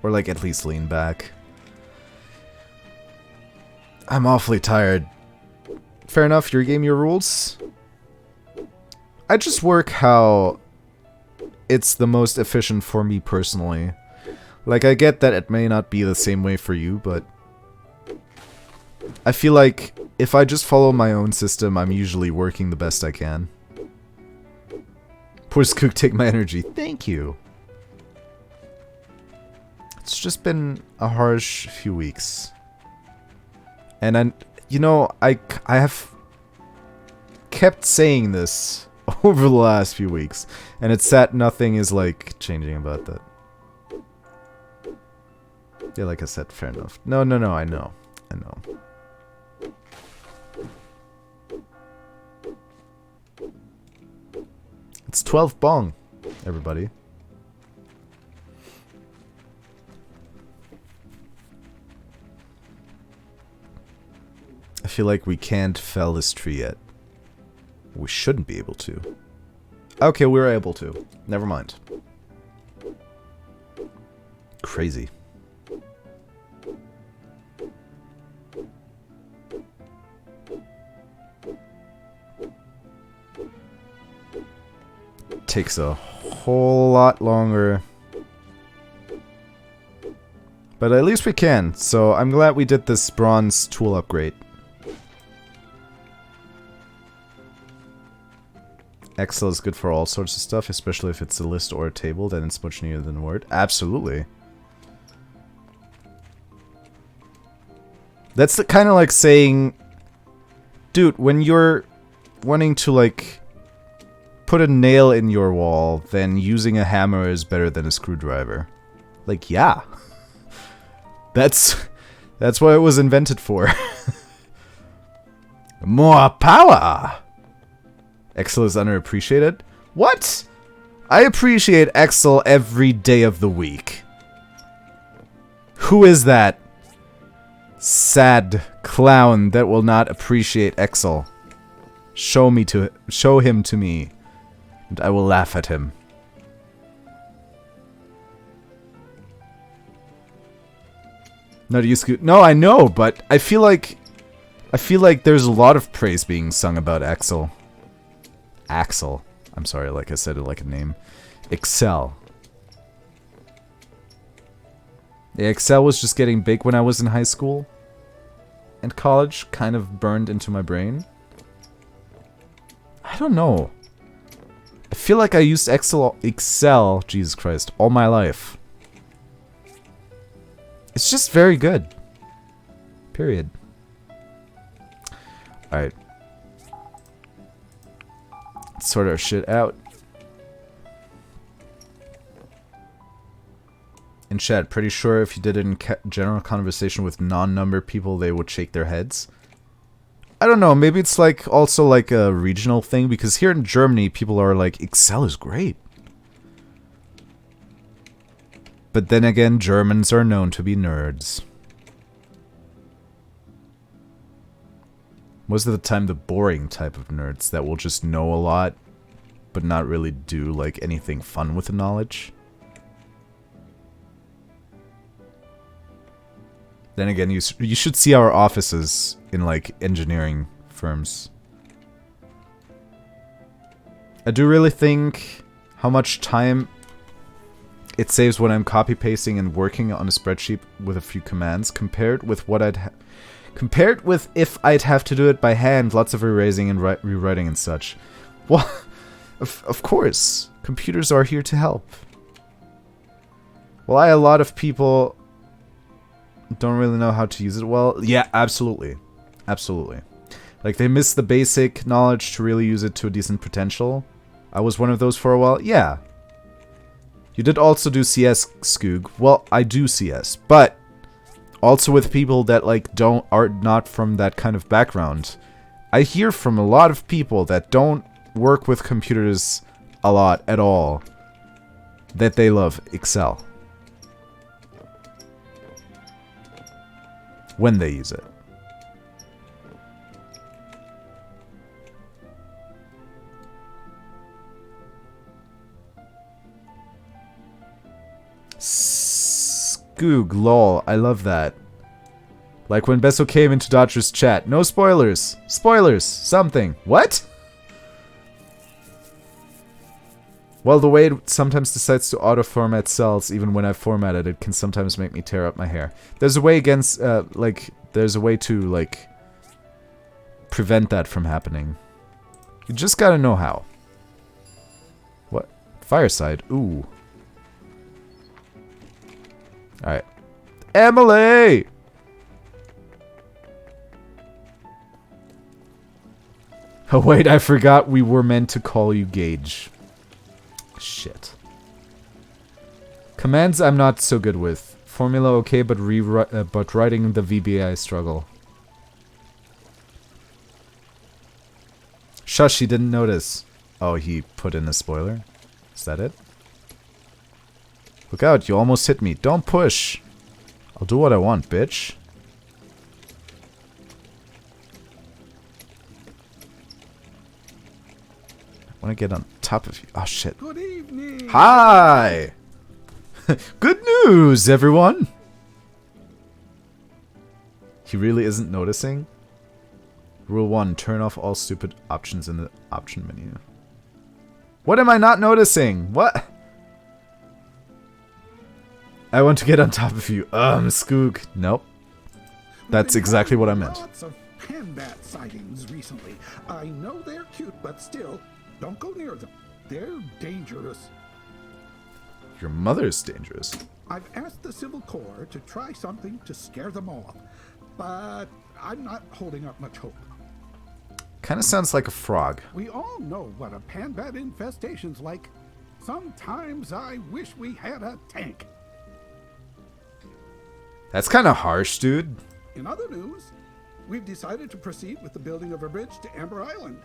Or, like, at least lean back. I'm awfully tired. Fair enough, your game, your rules. I just work how it's the most efficient for me personally. Like, I get that it may not be the same way for you, but I feel like if I just follow my own system, I'm usually working the best I can. Poor Skoog, take my energy. Thank you. It's just been a harsh few weeks. And you know, I have kept saying this over the last few weeks, and it's sad nothing is, like, changing about that. Yeah, like I said, fair enough. No, I know. It's 12 bong, everybody. I feel like we can't fell this tree yet. We shouldn't be able to. Okay, we're able to. Never mind. Crazy. Takes a whole lot longer. But at least we can, so I'm glad we did this bronze tool upgrade. Excel is good for all sorts of stuff, especially if it's a list or a table, then it's much neater than Word. Absolutely. That's kind of like saying, dude, when you're wanting to, like, put a nail in your wall, then using a hammer is better than a screwdriver. Like, yeah. That's what it was invented for. More power! Excel is underappreciated? What? I appreciate Excel every day of the week. Who is that sad clown that will not appreciate Excel? Show him to me, and I will laugh at him. No, do you scoot? No, I know, but I feel like there's a lot of praise being sung about Excel. Axel. I'm sorry, like I said it like a name. Excel. Yeah, Excel was just getting big when I was in high school. And college kind of burned into my brain. I don't know. I feel like I used Excel, Jesus Christ, all my life. It's just very good. Period. Alright. Let's sort our shit out. In chat, pretty sure if you did it in general conversation with non-number people, they would shake their heads. I don't know, maybe it's like also like a regional thing, because here in Germany, people are like, Excel is great. But then again, Germans are known to be nerds. Most of the time, the boring type of nerds that will just know a lot, but not really do, like, anything fun with the knowledge. Then again, you should see our offices in, like, engineering firms. I do really think how much time it saves when I'm copy-pasting and working on a spreadsheet with a few commands compared with what compared with if I'd have to do it by hand, lots of erasing and rewriting and such. Well, of course, computers are here to help. Well, a lot of people don't really know how to use it well. Yeah, absolutely. Absolutely. Like, they miss the basic knowledge to really use it to a decent potential. I was one of those for a while. Yeah. You did also do CS, Skoog. Well, I do CS, but also with people that, like, are not from that kind of background. I hear from a lot of people that don't work with computers a lot at all that they love Excel when they use it. Skoog, lol, I love that. Like when Besso came into Dodger's chat. No spoilers. Spoilers. Something. What? Well, the way it sometimes decides to auto-format cells, even when I formatted it, can sometimes make me tear up my hair. There's a way against, there's a way to, like, prevent that from happening. You just gotta know how. What? Fireside. Ooh. Alright. Emily! Oh wait, I forgot we were meant to call you Gage. Shit. Commands I'm not so good with. Formula okay, but writing the VBA I struggle. Shush, he didn't notice. Oh, he put in a spoiler? Is that it? Look out, you almost hit me. Don't push. I'll do what I want, bitch. I want to get on top of you. Oh, shit. Good evening. Hi! Good news, everyone! He really isn't noticing? Rule 1. Turn off all stupid options in the option menu. What am I not noticing? What? I want to get on top of you. Skoog. Nope. That's exactly what I meant. Lots of panbat sightings recently. I know they're cute, but still, don't go near them. They're dangerous. Your mother's dangerous. I've asked the Civil Corps to try something to scare them off, but I'm not holding up much hope. Kind of sounds like a frog. We all know what a panbat infestation's like. Sometimes I wish we had a tank. That's kind of harsh, dude. In other news, we've decided to proceed with the building of a bridge to Amber Island.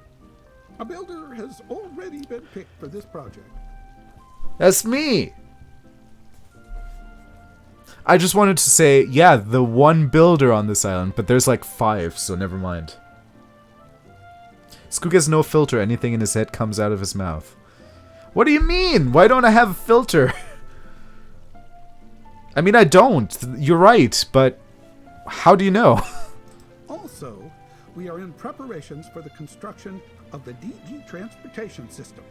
A builder has already been picked for this project. That's me! I just wanted to say, yeah, the one builder on this island, but there's like 5, so never mind. Skoog has no filter. Anything in his head comes out of his mouth. What do you mean? Why don't I have a filter? I mean, I don't. You're right, but how do you know? Also, we are in preparations for the construction of the DG transportation system.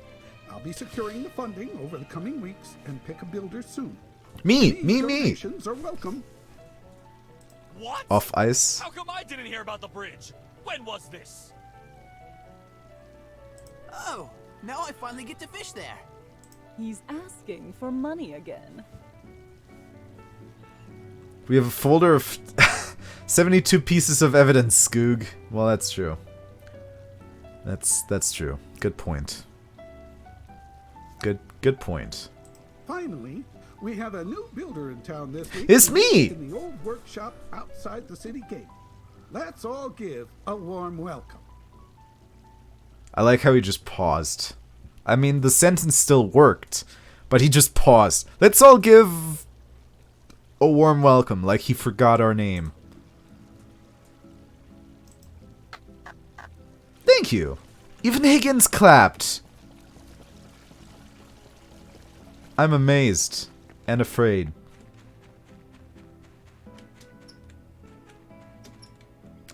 I'll be securing the funding over the coming weeks and pick a builder soon. Me! Donations are welcome. What? Off ice. How come I didn't hear about the bridge? When was this? Oh, now I finally get to fish there. He's asking for money again. We have a folder of 72 pieces of evidence, Skoog. Well, that's true. That's true. Good point. Good point. Finally, we have a new builder in town this week. It's me! In the old workshop outside the city gate. Let's all give a warm welcome. I like how he just paused. I mean, the sentence still worked, but he just paused. Let's all give a warm welcome, like he forgot our name. Thank you. Even Higgins clapped. I'm amazed and afraid.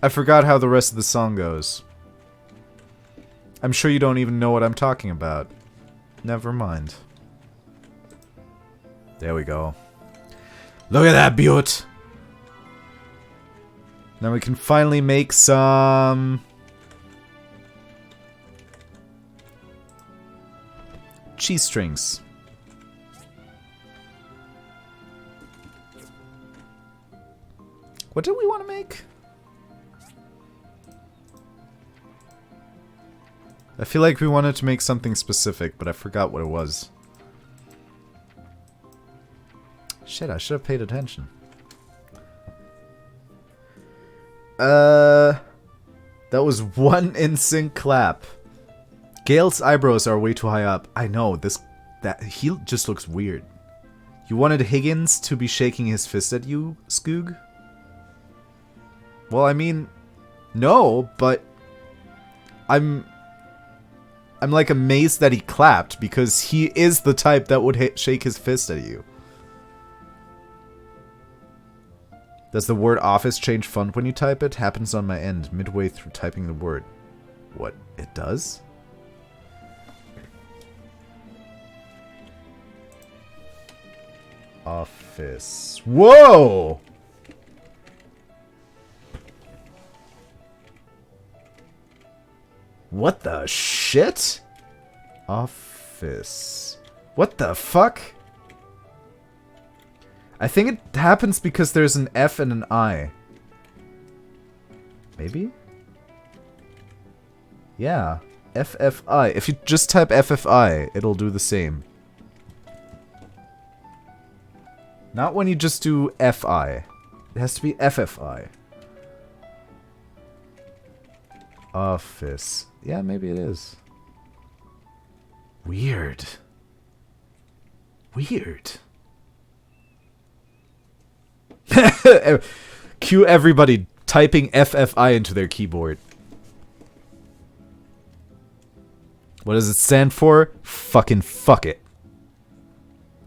I forgot how the rest of the song goes. I'm sure you don't even know what I'm talking about. Never mind. There we go. Look at that beaut! Now we can finally make some... cheese strings. What do we want to make? I feel like we wanted to make something specific, but I forgot what it was. Shit, I should have paid attention. That was one in-sync clap. Gale's eyebrows are way too high up. I know, he just looks weird. You wanted Higgins to be shaking his fist at you, Skoog? Well, I mean, no, but I'm like amazed that he clapped because he is the type that would shake his fist at you. Does the word office change font when you type it? Happens on my end, midway through typing the word. What? It does? Office. Whoa! What the shit? Office. What the fuck? I think it happens because there's an F and an I. Maybe? Yeah. FFI. If you just type FFI, it'll do the same. Not when you just do FI. It has to be FFI. Office. Yeah, maybe it is. Weird. Weird. Cue everybody typing FFI into their keyboard. What does it stand for? Fucking fuck it.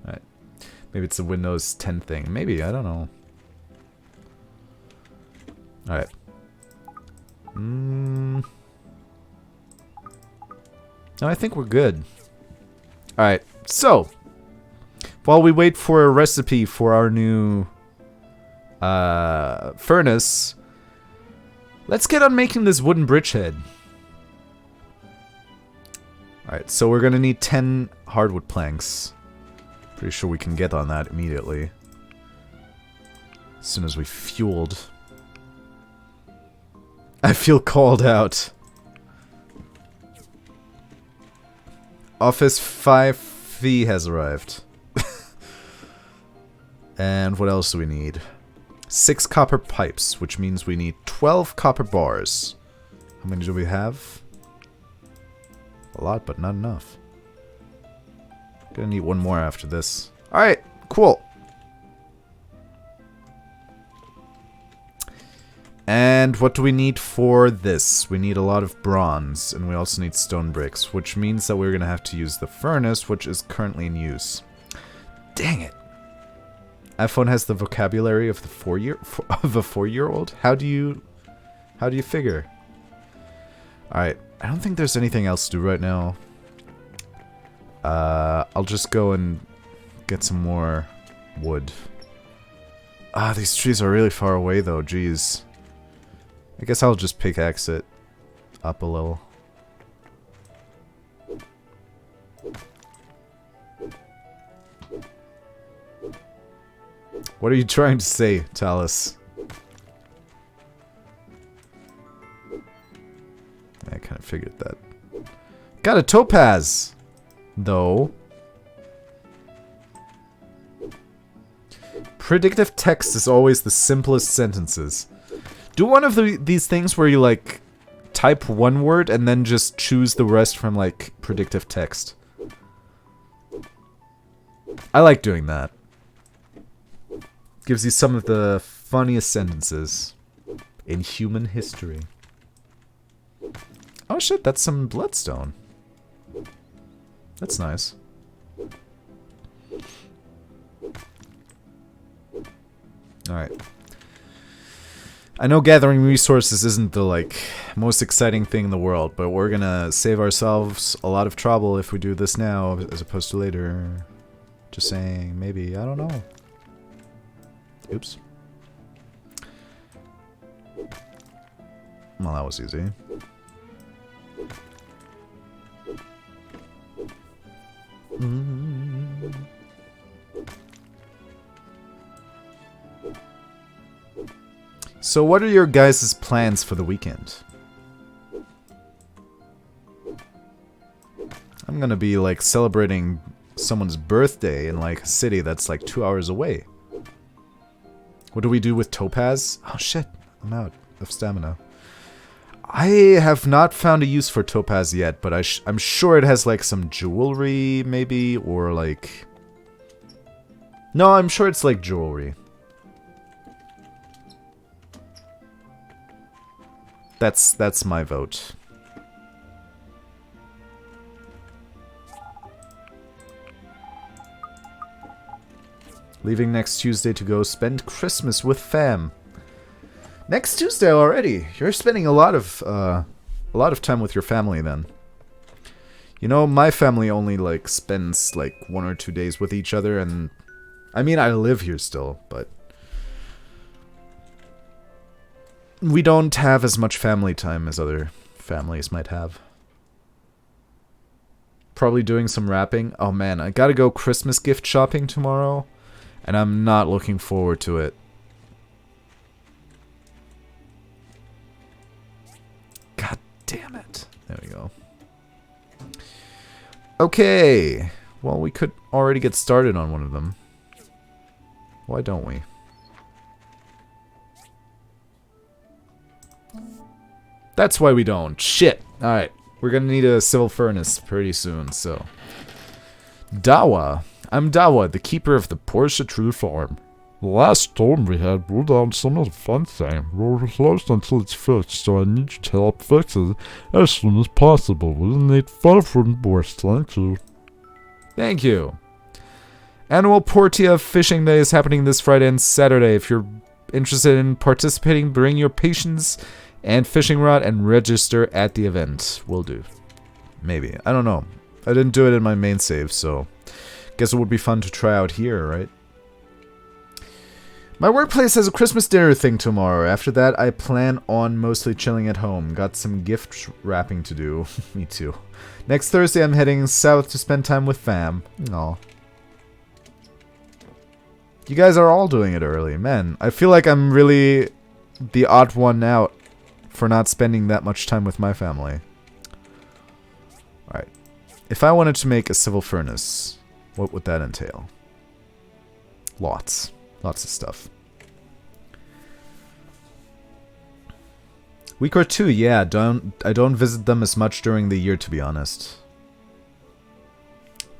Alright. Maybe it's a Windows 10 thing. Maybe, I don't know. Alright. No, I think we're good. Alright, so while we wait for a recipe for our new furnace, let's get on making this wooden bridgehead. Alright, so we're gonna need 10 hardwood planks. Pretty sure we can get on that immediately. As soon as we fueled. I feel called out. Office 5V has arrived. And what else do we need? 6 copper pipes, which means we need 12 copper bars. How many do we have? A lot, but not enough. Gonna need one more after this. Alright, cool. And what do we need for this? We need a lot of bronze, and we also need stone bricks, which means that we're gonna have to use the furnace, which is currently in use. Dang it! iPhone has the vocabulary of the 4-year-old. How do you figure? Alright, I don't think there's anything else to do right now. I'll just go and get some more wood. Ah, these trees are really far away though, jeez. I guess I'll just pickaxe it up a little. What are you trying to say, Talus? I kind of figured that. Got a topaz! Though. Predictive text is always the simplest sentences. Do one of these things where you, like, type one word and then just choose the rest from, like, predictive text. I like doing that. Gives you some of the funniest sentences in human history. Oh shit, that's some bloodstone. That's nice. Alright. I know gathering resources isn't the, like, most exciting thing in the world, but we're gonna save ourselves a lot of trouble if we do this now as opposed to later. Just saying, maybe, I don't know. Oops. Well, that was easy. So what are your guys' plans for the weekend? I'm gonna be like celebrating someone's birthday in like a city that's like 2 hours away. What do we do with Topaz? Oh shit, I'm out of stamina. I have not found a use for Topaz yet, but I'm sure it has like some jewelry maybe, or like... No, I'm sure it's like jewelry. That's my vote. Leaving next Tuesday to go spend Christmas with fam. Next Tuesday already. You're spending a lot of time with your family then. You know, my family only like spends like 1 or 2 days with each other, and I mean I live here still, but we don't have as much family time as other families might have. Probably doing some wrapping. Oh man, I gotta go Christmas gift shopping tomorrow, and I'm not looking forward to it. God damn it. There we go. Okay. Well, we could already get started on one of them. Why don't we? That's why we don't. Shit. Alright. We're gonna need a civil furnace pretty soon, so. Dawa. I'm Dawa, the keeper of the Portia Tree Farm. The last storm we had ruled out some of the fencing. We're closed until it's fixed, so I need you to help fix it as soon as possible. We'll need 5 wooden boards, thank you. Thank you. Annual Portia Fishing Day is happening this Friday and Saturday. If you're interested in participating, bring your patience and fishing rod and register at the event. Will do. Maybe. I don't know. I didn't do it in my main save, so guess it would be fun to try out here, right? My workplace has a Christmas dinner thing tomorrow. After that, I plan on mostly chilling at home. Got some gift wrapping to do. Me too. Next Thursday, I'm heading south to spend time with fam. Aw. You guys are all doing it early. Man, I feel like I'm really the odd one out for not spending that much time with my family. Alright. If I wanted to make a civil furnace, what would that entail? Lots. Lots of stuff. Week or 2, yeah. I don't visit them as much during the year, to be honest.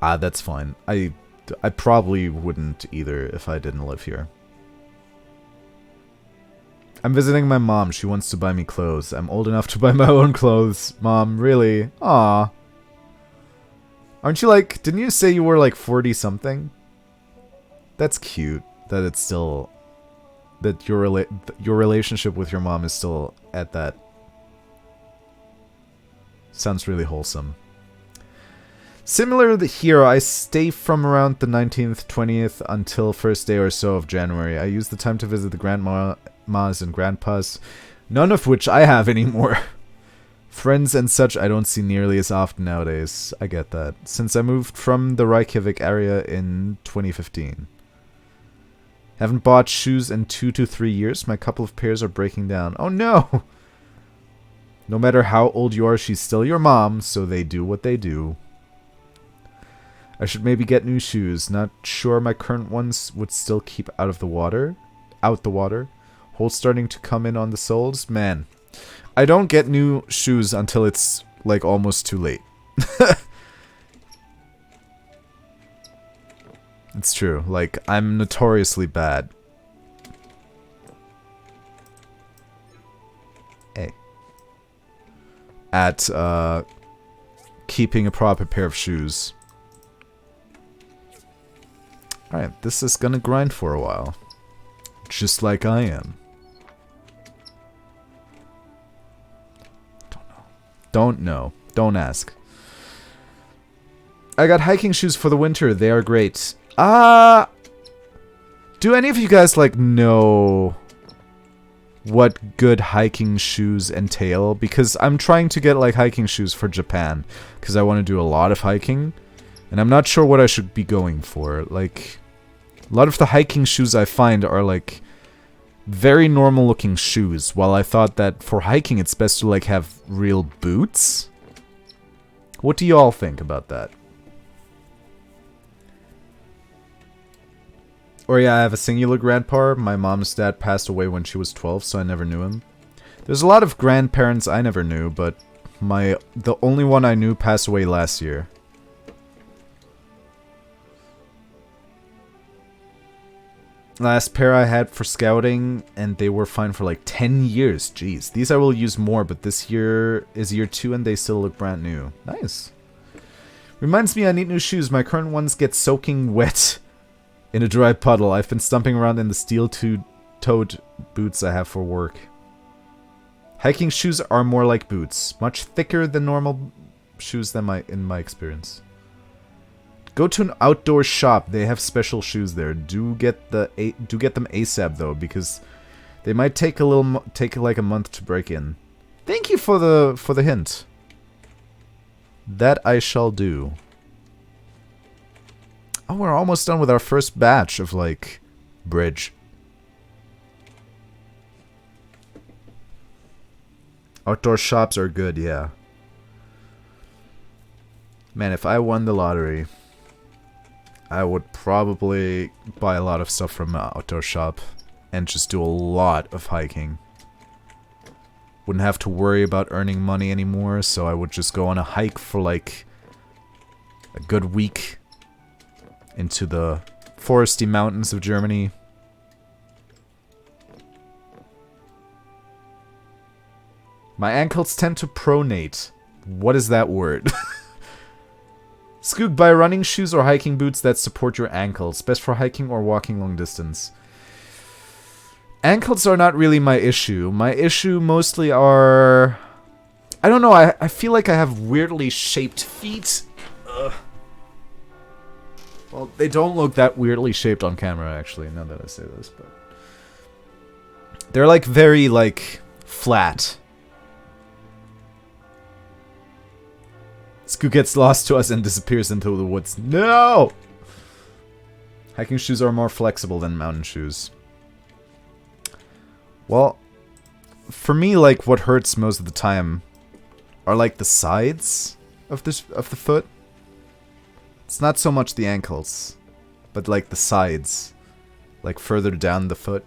Ah, that's fine. I probably wouldn't either if I didn't live here. I'm visiting my mom. She wants to buy me clothes. I'm old enough to buy my own clothes. Mom, really? Aw. Aren't you like... Didn't you say you were like 40-something? That's cute. That it's still... That your relationship with your mom is still at that. Sounds really wholesome. Similar to here, I stay from around the 19th, 20th until first day or so of January. I use the time to visit the grandmas and grandpas, none of which I have anymore. Friends and such I don't see nearly as often nowadays. I get that. Since I moved from the Reykjavik area in 2015. Haven't bought shoes in 2 to 3 years. My couple of pairs are breaking down. Oh no! No matter how old you are, she's still your mom, so they do what they do. I should maybe get new shoes. Not sure my current ones would still keep out the water. Holes starting to come in on the soles. Man, I don't get new shoes until it's like almost too late. It's true. Like, I'm notoriously bad. Hey. At keeping a proper pair of shoes. Alright, this is gonna grind for a while. Just like I am. Don't know. Don't ask. I got hiking shoes for the winter. They are great. Do any of you guys, like, know what good hiking shoes entail? Because I'm trying to get, like, hiking shoes for Japan. Because I want to do a lot of hiking. And I'm not sure what I should be going for. Like, a lot of the hiking shoes I find are, like, very normal looking shoes. While I thought that for hiking it's best to, like, have real boots. What do you all think about that? Or yeah, I have a singular grandpa. My mom's dad passed away when she was 12, so I never knew him. There's a lot of grandparents I never knew, but the only one I knew passed away last year. Last pair I had for scouting, and they were fine for like 10 years. Jeez, these I will use more, but this year is year 2 and they still look brand new. Nice. Reminds me I need new shoes. My current ones get soaking wet in a dry puddle. I've been stumping around in the steel-toed boots I have for work. Hiking shoes are more like boots. Much thicker than normal shoes in my experience. Go to an outdoor shop. They have special shoes there. Do get them ASAP though, because they might take like a month to break in. Thank you for the hint. That I shall do. Oh, we're almost done with our first batch of, like, bridge. Outdoor shops are good, yeah. Man, if I won the lottery, I would probably buy a lot of stuff from an outdoor shop and just do a lot of hiking. Wouldn't have to worry about earning money anymore, so I would just go on a hike for, like, a good week. Into the foresty mountains of Germany. My ankles tend to pronate. What is that word? Skoog, buy running shoes or hiking boots that support your ankles. Best for hiking or walking long distance. Ankles are not really my issue. My issue mostly are... I don't know, I feel like I have weirdly shaped feet. Ugh. Well, they don't look that weirdly shaped on camera, actually, now that I say this, but... They're, like, very, like, flat. Skoog gets lost to us and disappears into the woods. No! Hiking shoes are more flexible than mountain shoes. Well, for me, like, what hurts most of the time are, like, the sides of the foot. It's not so much the ankles, but like the sides, like further down the foot.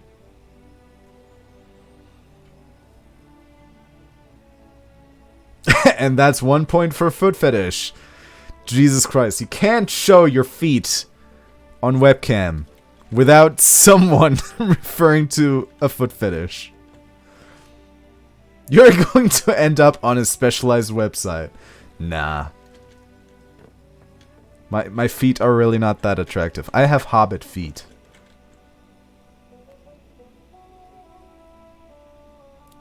And that's 1 point for foot fetish. Jesus Christ, you can't show your feet on webcam without someone referring to a foot fetish. You're going to end up on a specialized website. Nah. My feet are really not that attractive. I have hobbit feet.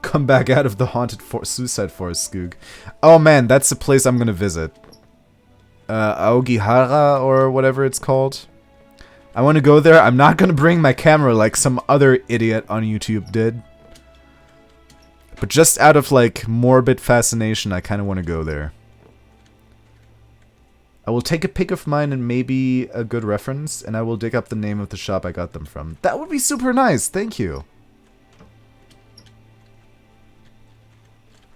Come back out of the haunted suicide forest, Skoog. Oh man, that's the place I'm gonna visit. Aogihara, or whatever it's called. I want to go there. I'm not gonna bring my camera like some other idiot on YouTube did. But just out of, like, morbid fascination, I kind of want to go there. I will take a pic of mine and maybe a good reference, and I will dig up the name of the shop I got them from. That would be super nice, thank you.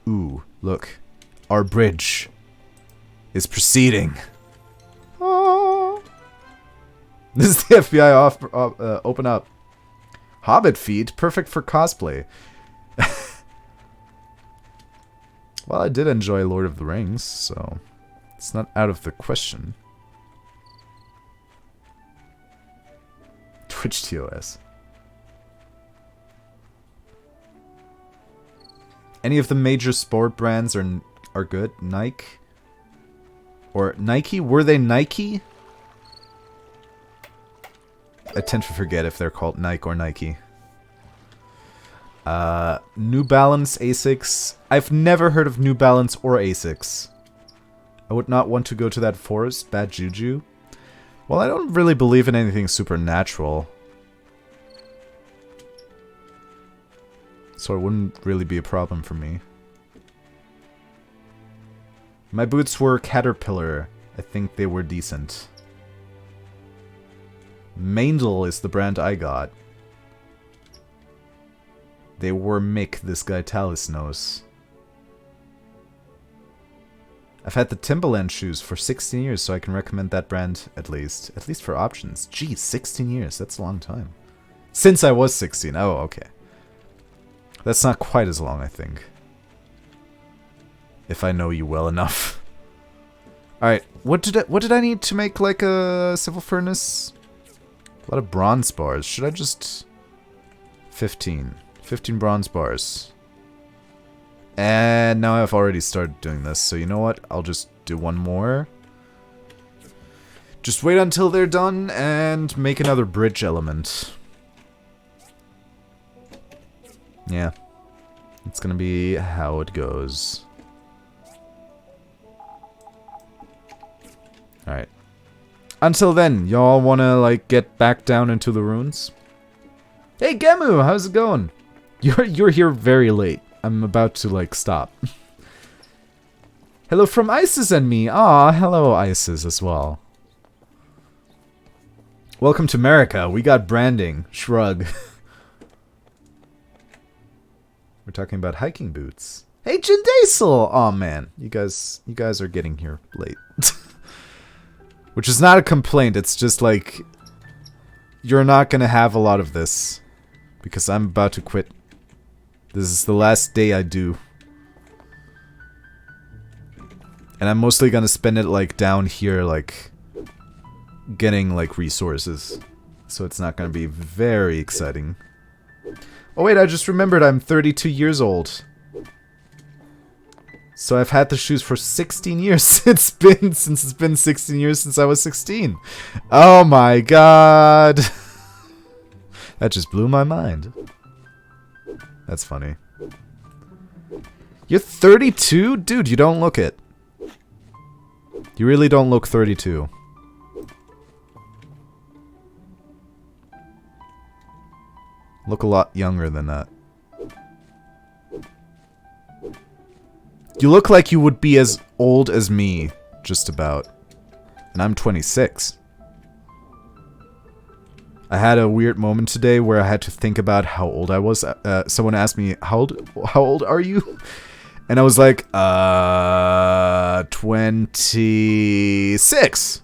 Ooh, look. Our bridge is proceeding. Oh. This is the FBI open up. Hobbit feet, perfect for cosplay. Well, I did enjoy Lord of the Rings, so... It's not out of the question. Twitch TOS. Any of the major sport brands are good? Nike? Or Nike? Were they Nike? I tend to forget if they're called Nike or Nike. New Balance, Asics. I've never heard of New Balance or Asics. I would not want to go to that forest. Bad juju. Well, I don't really believe in anything supernatural. So it wouldn't really be a problem for me. My boots were Caterpillar. I think they were decent. Maindel is the brand I got. They were Mick, this guy Talus knows. I've had the Timberland shoes for 16 years, so I can recommend that brand at least. At least for options. Geez, 16 years. That's a long time. Since I was 16. Oh, okay. That's not quite as long, I think. If I know you well enough. Alright, what did I need to make like a civil furnace? A lot of bronze bars. Should I just... 15. 15 bronze bars. And now I've already started doing this, so you know what? I'll just do one more. Just wait until they're done and make another bridge element. Yeah. It's gonna be how it goes. Alright. Until then, y'all wanna, like, get back down into the ruins? Hey, Gemu! How's it going? You're here very late. I'm about to, like, stop. Hello from Isis and me. Ah, hello Isis as well. Welcome to America. We got branding. Shrug. We're talking about hiking boots. Hey, Jindasel! Aw, man. You guys are getting here late. Which is not a complaint. It's just like... You're not gonna have a lot of this. Because I'm about to quit. This is the last day I do. And I'm mostly gonna spend it, like, down here, like... Getting, like, resources. So it's not gonna be very exciting. Oh wait, I just remembered I'm 32 years old. So I've had the shoes for 16 years. Since it's been 16 years since I was 16. Oh my god. That just blew my mind. That's funny. You're 32? Dude, you don't look it. You really don't look 32. Look a lot younger than that. You look like you would be as old as me, just about. And I'm 26. I had a weird moment today where I had to think about how old I was. Someone asked me, how old are you? And I was like, 26.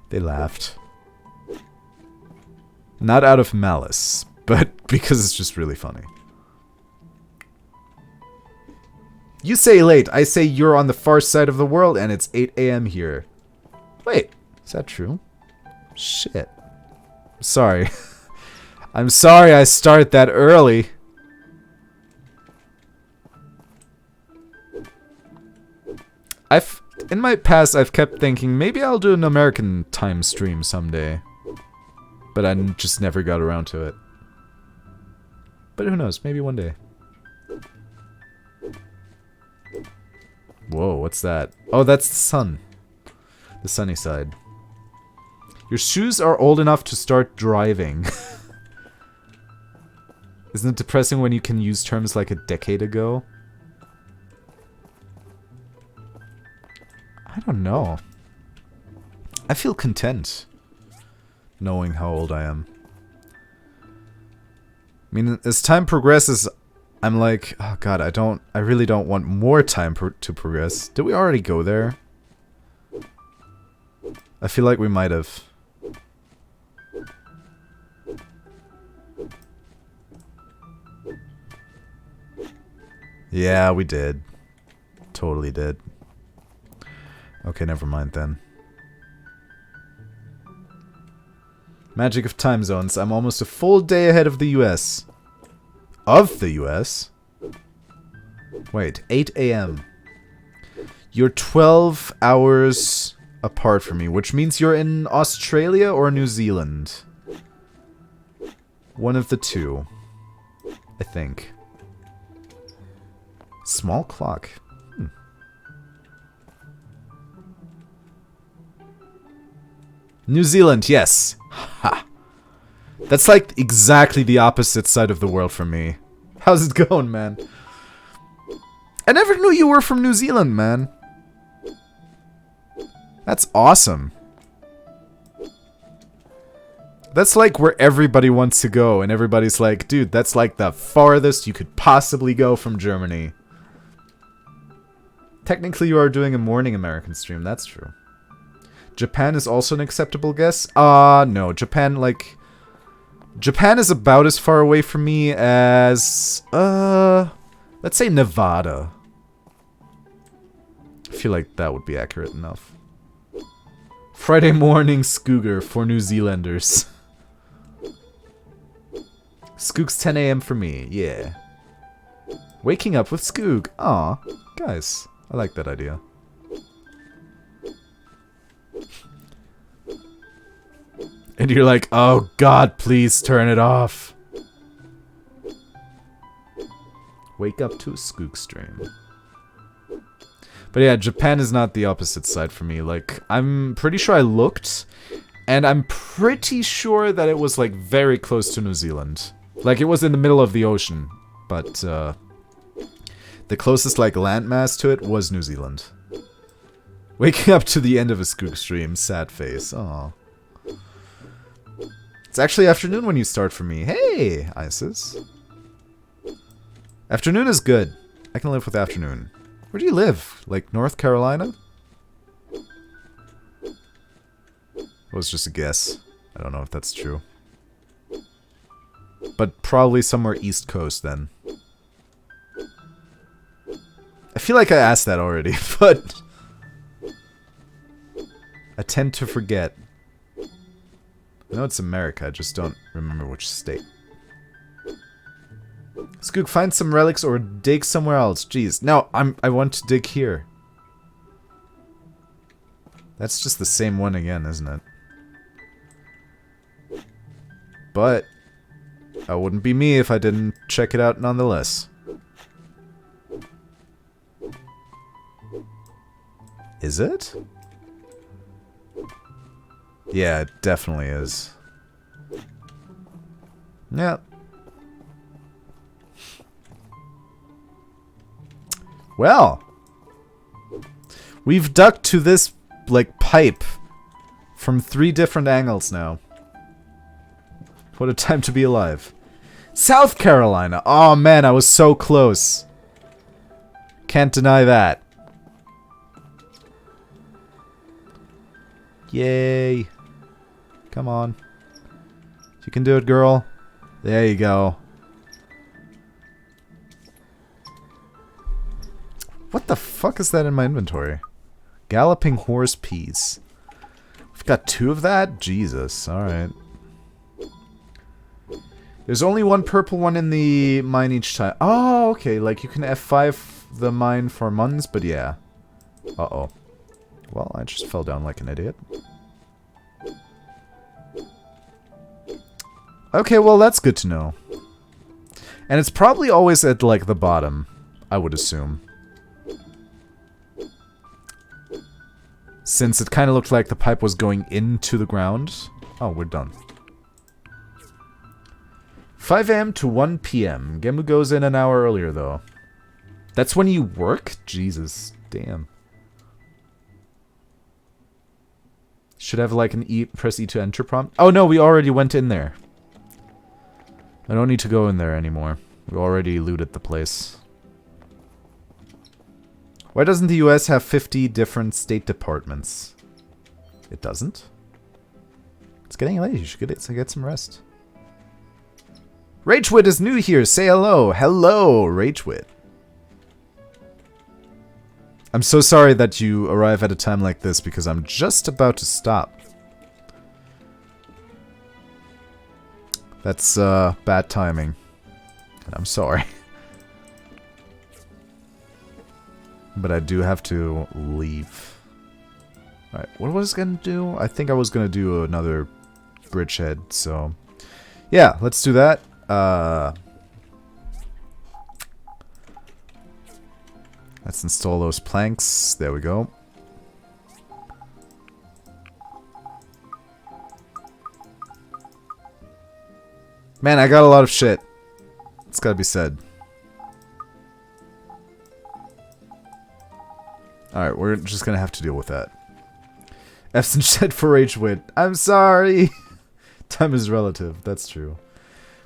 They laughed. Not out of malice, but because it's just really funny. You say late, I say you're on the far side of the world and it's 8 AM here. Wait, is that true? Shit. Sorry. I'm sorry I start that early. In my past, I've kept thinking maybe I'll do an American time stream someday. But I just never got around to it. But who knows, maybe one day. Whoa, what's that? Oh, that's the sun. The sunny side. Your shoes are old enough to start driving. Isn't it depressing when you can use terms like a decade ago? I don't know. I feel content knowing how old I am. I mean, as time progresses, I'm like, oh god, I really don't want more time to progress. Did we already go there? I feel like we might have. Yeah, we did. Totally did. Okay, never mind then. Magic of time zones. I'm almost a full day ahead of the US. Of the US? Wait, 8 AM. You're 12 hours apart from me, which means you're in Australia or New Zealand. One of the two. I think. Small clock. New Zealand, yes. Ha. That's like exactly the opposite side of the world for me. How's it going, man? I never knew you were from New Zealand, man. That's awesome. That's like where everybody wants to go, and everybody's like, dude, that's like the farthest you could possibly go from Germany. Technically, you are doing a morning American stream, that's true. Japan is also an acceptable guess? No. Japan, like... Japan is about as far away from me as... let's say Nevada. I feel like that would be accurate enough. Friday morning Skoogage for New Zealanders. Skoog's 10 a.m. for me, yeah. Waking up with Skoog. Aw, guys, I like that idea. And you're like, oh god, please turn it off. Wake up to a Skoog stream. But yeah, Japan is not the opposite side for me. Like, I'm pretty sure I looked, and I'm pretty sure that it was, like, very close to New Zealand. Like, it was in the middle of the ocean, but, the closest, like, landmass to it was New Zealand. Waking up to the end of a Skoog stream, sad face, aw. It's actually afternoon when you start for me. Hey, Isis. Afternoon is good. I can live with afternoon. Where do you live? Like, North Carolina? It was just a guess. I don't know if that's true. But probably somewhere East Coast, then. I feel like I asked that already, but... I tend to forget. I know it's America, I just don't remember which state. Skoog, find some relics or dig somewhere else. Jeez. No, I want to dig here. That's just the same one again, isn't it? But that wouldn't be me if I didn't check it out nonetheless. Is it? Yeah, it definitely is. Yeah. Well, we've ducked to this, like, pipe from 3 different angles now. What a time to be alive. South Carolina! Oh man, I was so close. Can't deny that. Yay. Come on. You can do it, girl. There you go. What the fuck is that in my inventory? Galloping horse peas. We've got 2 of that? Jesus, alright. There's only 1 purple one in the mine each time. Oh, okay, like you can F5 the mine for months, but yeah. Uh-oh. Well, I just fell down like an idiot. Okay, well that's good to know. And it's probably always at, like, the bottom, I would assume. Since it kind of looked like the pipe was going into the ground. Oh, we're done. 5 a.m. to 1 p.m. Gemu goes in an hour earlier, though. That's when you work? Jesus, damn. Should have, like, an press E to enter prompt. Oh, no, we already went in there. I don't need to go in there anymore. We already looted the place. Why doesn't the US have 50 different state departments? It doesn't? It's getting late. You should get some rest. Ragewit is new here. Say hello. Hello, Ragewit. I'm so sorry that you arrive at a time like this because I'm just about to stop. That's bad timing. And I'm sorry. But I do have to leave. Alright, what was I gonna do? I think I was gonna do another bridgehead, so... Yeah, let's do that. Let's install those planks. There we go. Man, I got a lot of shit. It's gotta be said. Alright, we're just gonna have to deal with that. F's in chat for rage wit. I'm sorry! Time is relative, that's true.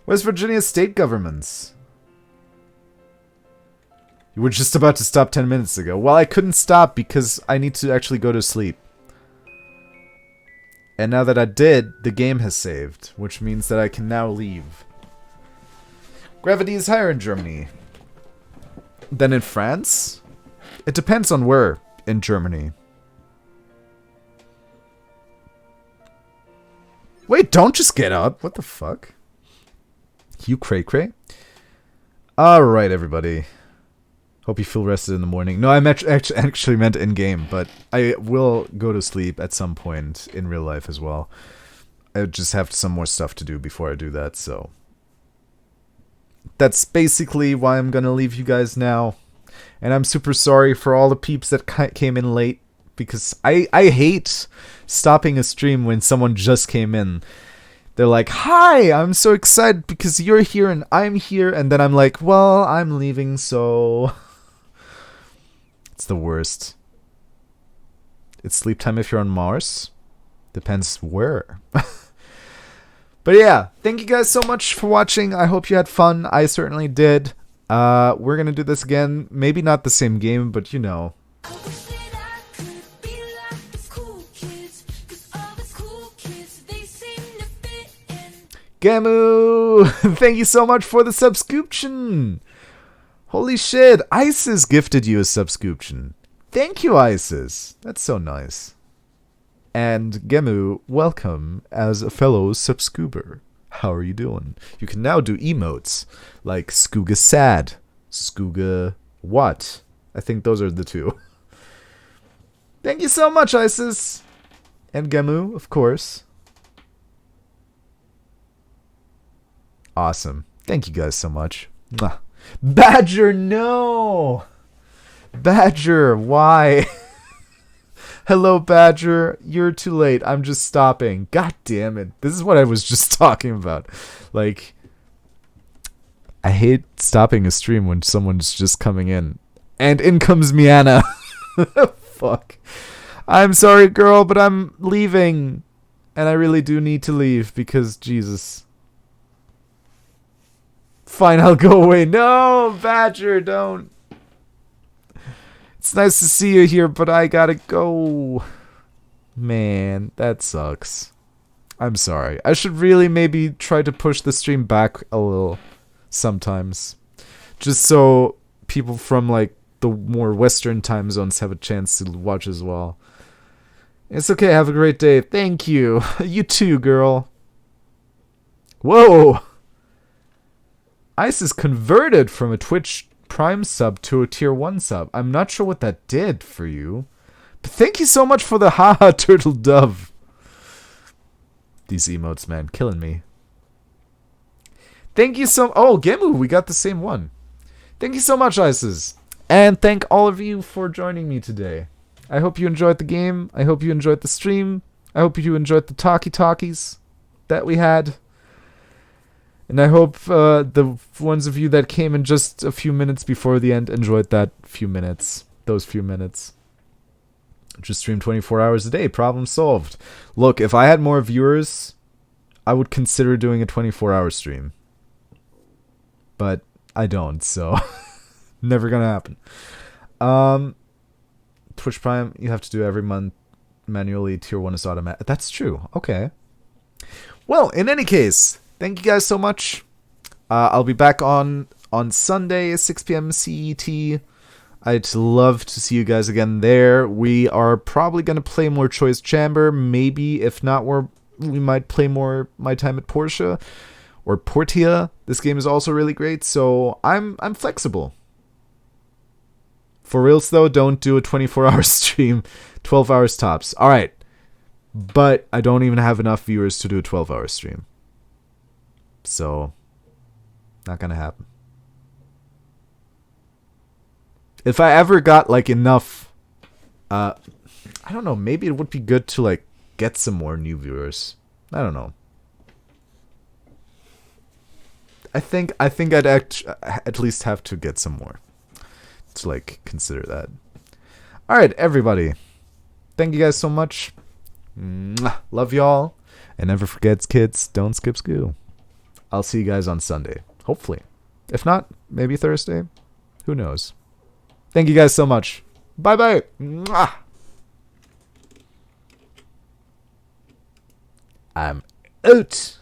West Virginia state governments? You were just about to stop 10 minutes ago. Well, I couldn't stop because I need to actually go to sleep. And now that I did, the game has saved, which means that I can now leave. Gravity is higher in Germany than in France? It depends on where in Germany. Wait, don't just get up. What the fuck? You cray-cray? Alright, everybody. Hope you feel rested in the morning. No, I actually meant in-game, but I will go to sleep at some point in real life as well. I just have some more stuff to do before I do that, so... That's basically why I'm gonna leave you guys now. And I'm super sorry for all the peeps that came in late, because I hate stopping a stream when someone just came in. They're like, hi, I'm so excited because you're here and I'm here, and then I'm like, well, I'm leaving, so... It's the worst. It's sleep time if you're on Mars. Depends where. But yeah, thank you guys so much for watching. I hope you had fun. I certainly did. We're gonna do this again. Maybe not the same game, but you know. Gamu! Thank you so much for the subscription! Holy shit, Isis gifted you a subscription. Thank you, Isis. That's so nice. And Gemu, welcome as a fellow subscriber. How are you doing? You can now do emotes like Skooga sad, Skooga what? I think those are the two. Thank you so much, Isis. And Gemu, of course. Awesome. Thank you guys so much. Mwah. Badger, no! Badger, why? Hello, Badger. You're too late. I'm just stopping. God damn it. This is what I was just talking about. Like, I hate stopping a stream when someone's just coming in. And in comes Miana. Fuck. I'm sorry, girl, but I'm leaving. And I really do need to leave because, Jesus. Fine, I'll go away. No, Badger, don't. It's nice to see you here, but I gotta go. Man, that sucks. I'm sorry. I should really maybe try to push the stream back a little sometimes. Just so people from, like, the more Western time zones have a chance to watch as well. It's okay, have a great day. Thank you. You too, girl. Whoa! Isis converted from a Twitch Prime sub to a Tier 1 sub. I'm not sure what that did for you. But thank you so much for the haha turtle dove. These emotes, man, killing me. Thank you so... Oh, Gemu, we got the same one. Thank you so much, Isis. And thank all of you for joining me today. I hope you enjoyed the game. I hope you enjoyed the stream. I hope you enjoyed the talkies that we had. And I hope the ones of you that came in just a few minutes before the end enjoyed that few minutes. Those few minutes. Just stream 24 hours a day. Problem solved. Look, if I had more viewers, I would consider doing a 24-hour stream. But I don't, so... Never gonna happen. Twitch Prime, you have to do every month manually. Tier 1 is automatic. That's true. Okay. Well, in any case... Thank you guys so much. I'll be back on Sunday, 6 p.m. CET. I'd love to see you guys again there. We are probably going to play more Choice Chamber. Maybe, if not, we might play more My Time at Portia or Portia. This game is also really great, so I'm flexible. For reals, though, don't do a 24-hour stream. 12 hours tops. All right. But I don't even have enough viewers to do a 12-hour stream. So, not gonna happen. if I ever got like enough, I don't know, maybe it would be good to like get some more new viewers. I don't know. I think I'd at least have to get some more to like consider that. All right, everybody. Thank you guys so much. Mwah. Love y'all. And never forget, kids, don't skip school. I'll see you guys on Sunday. Hopefully. If not, maybe Thursday. Who knows? Thank you guys so much. Bye-bye. Mwah. I'm out.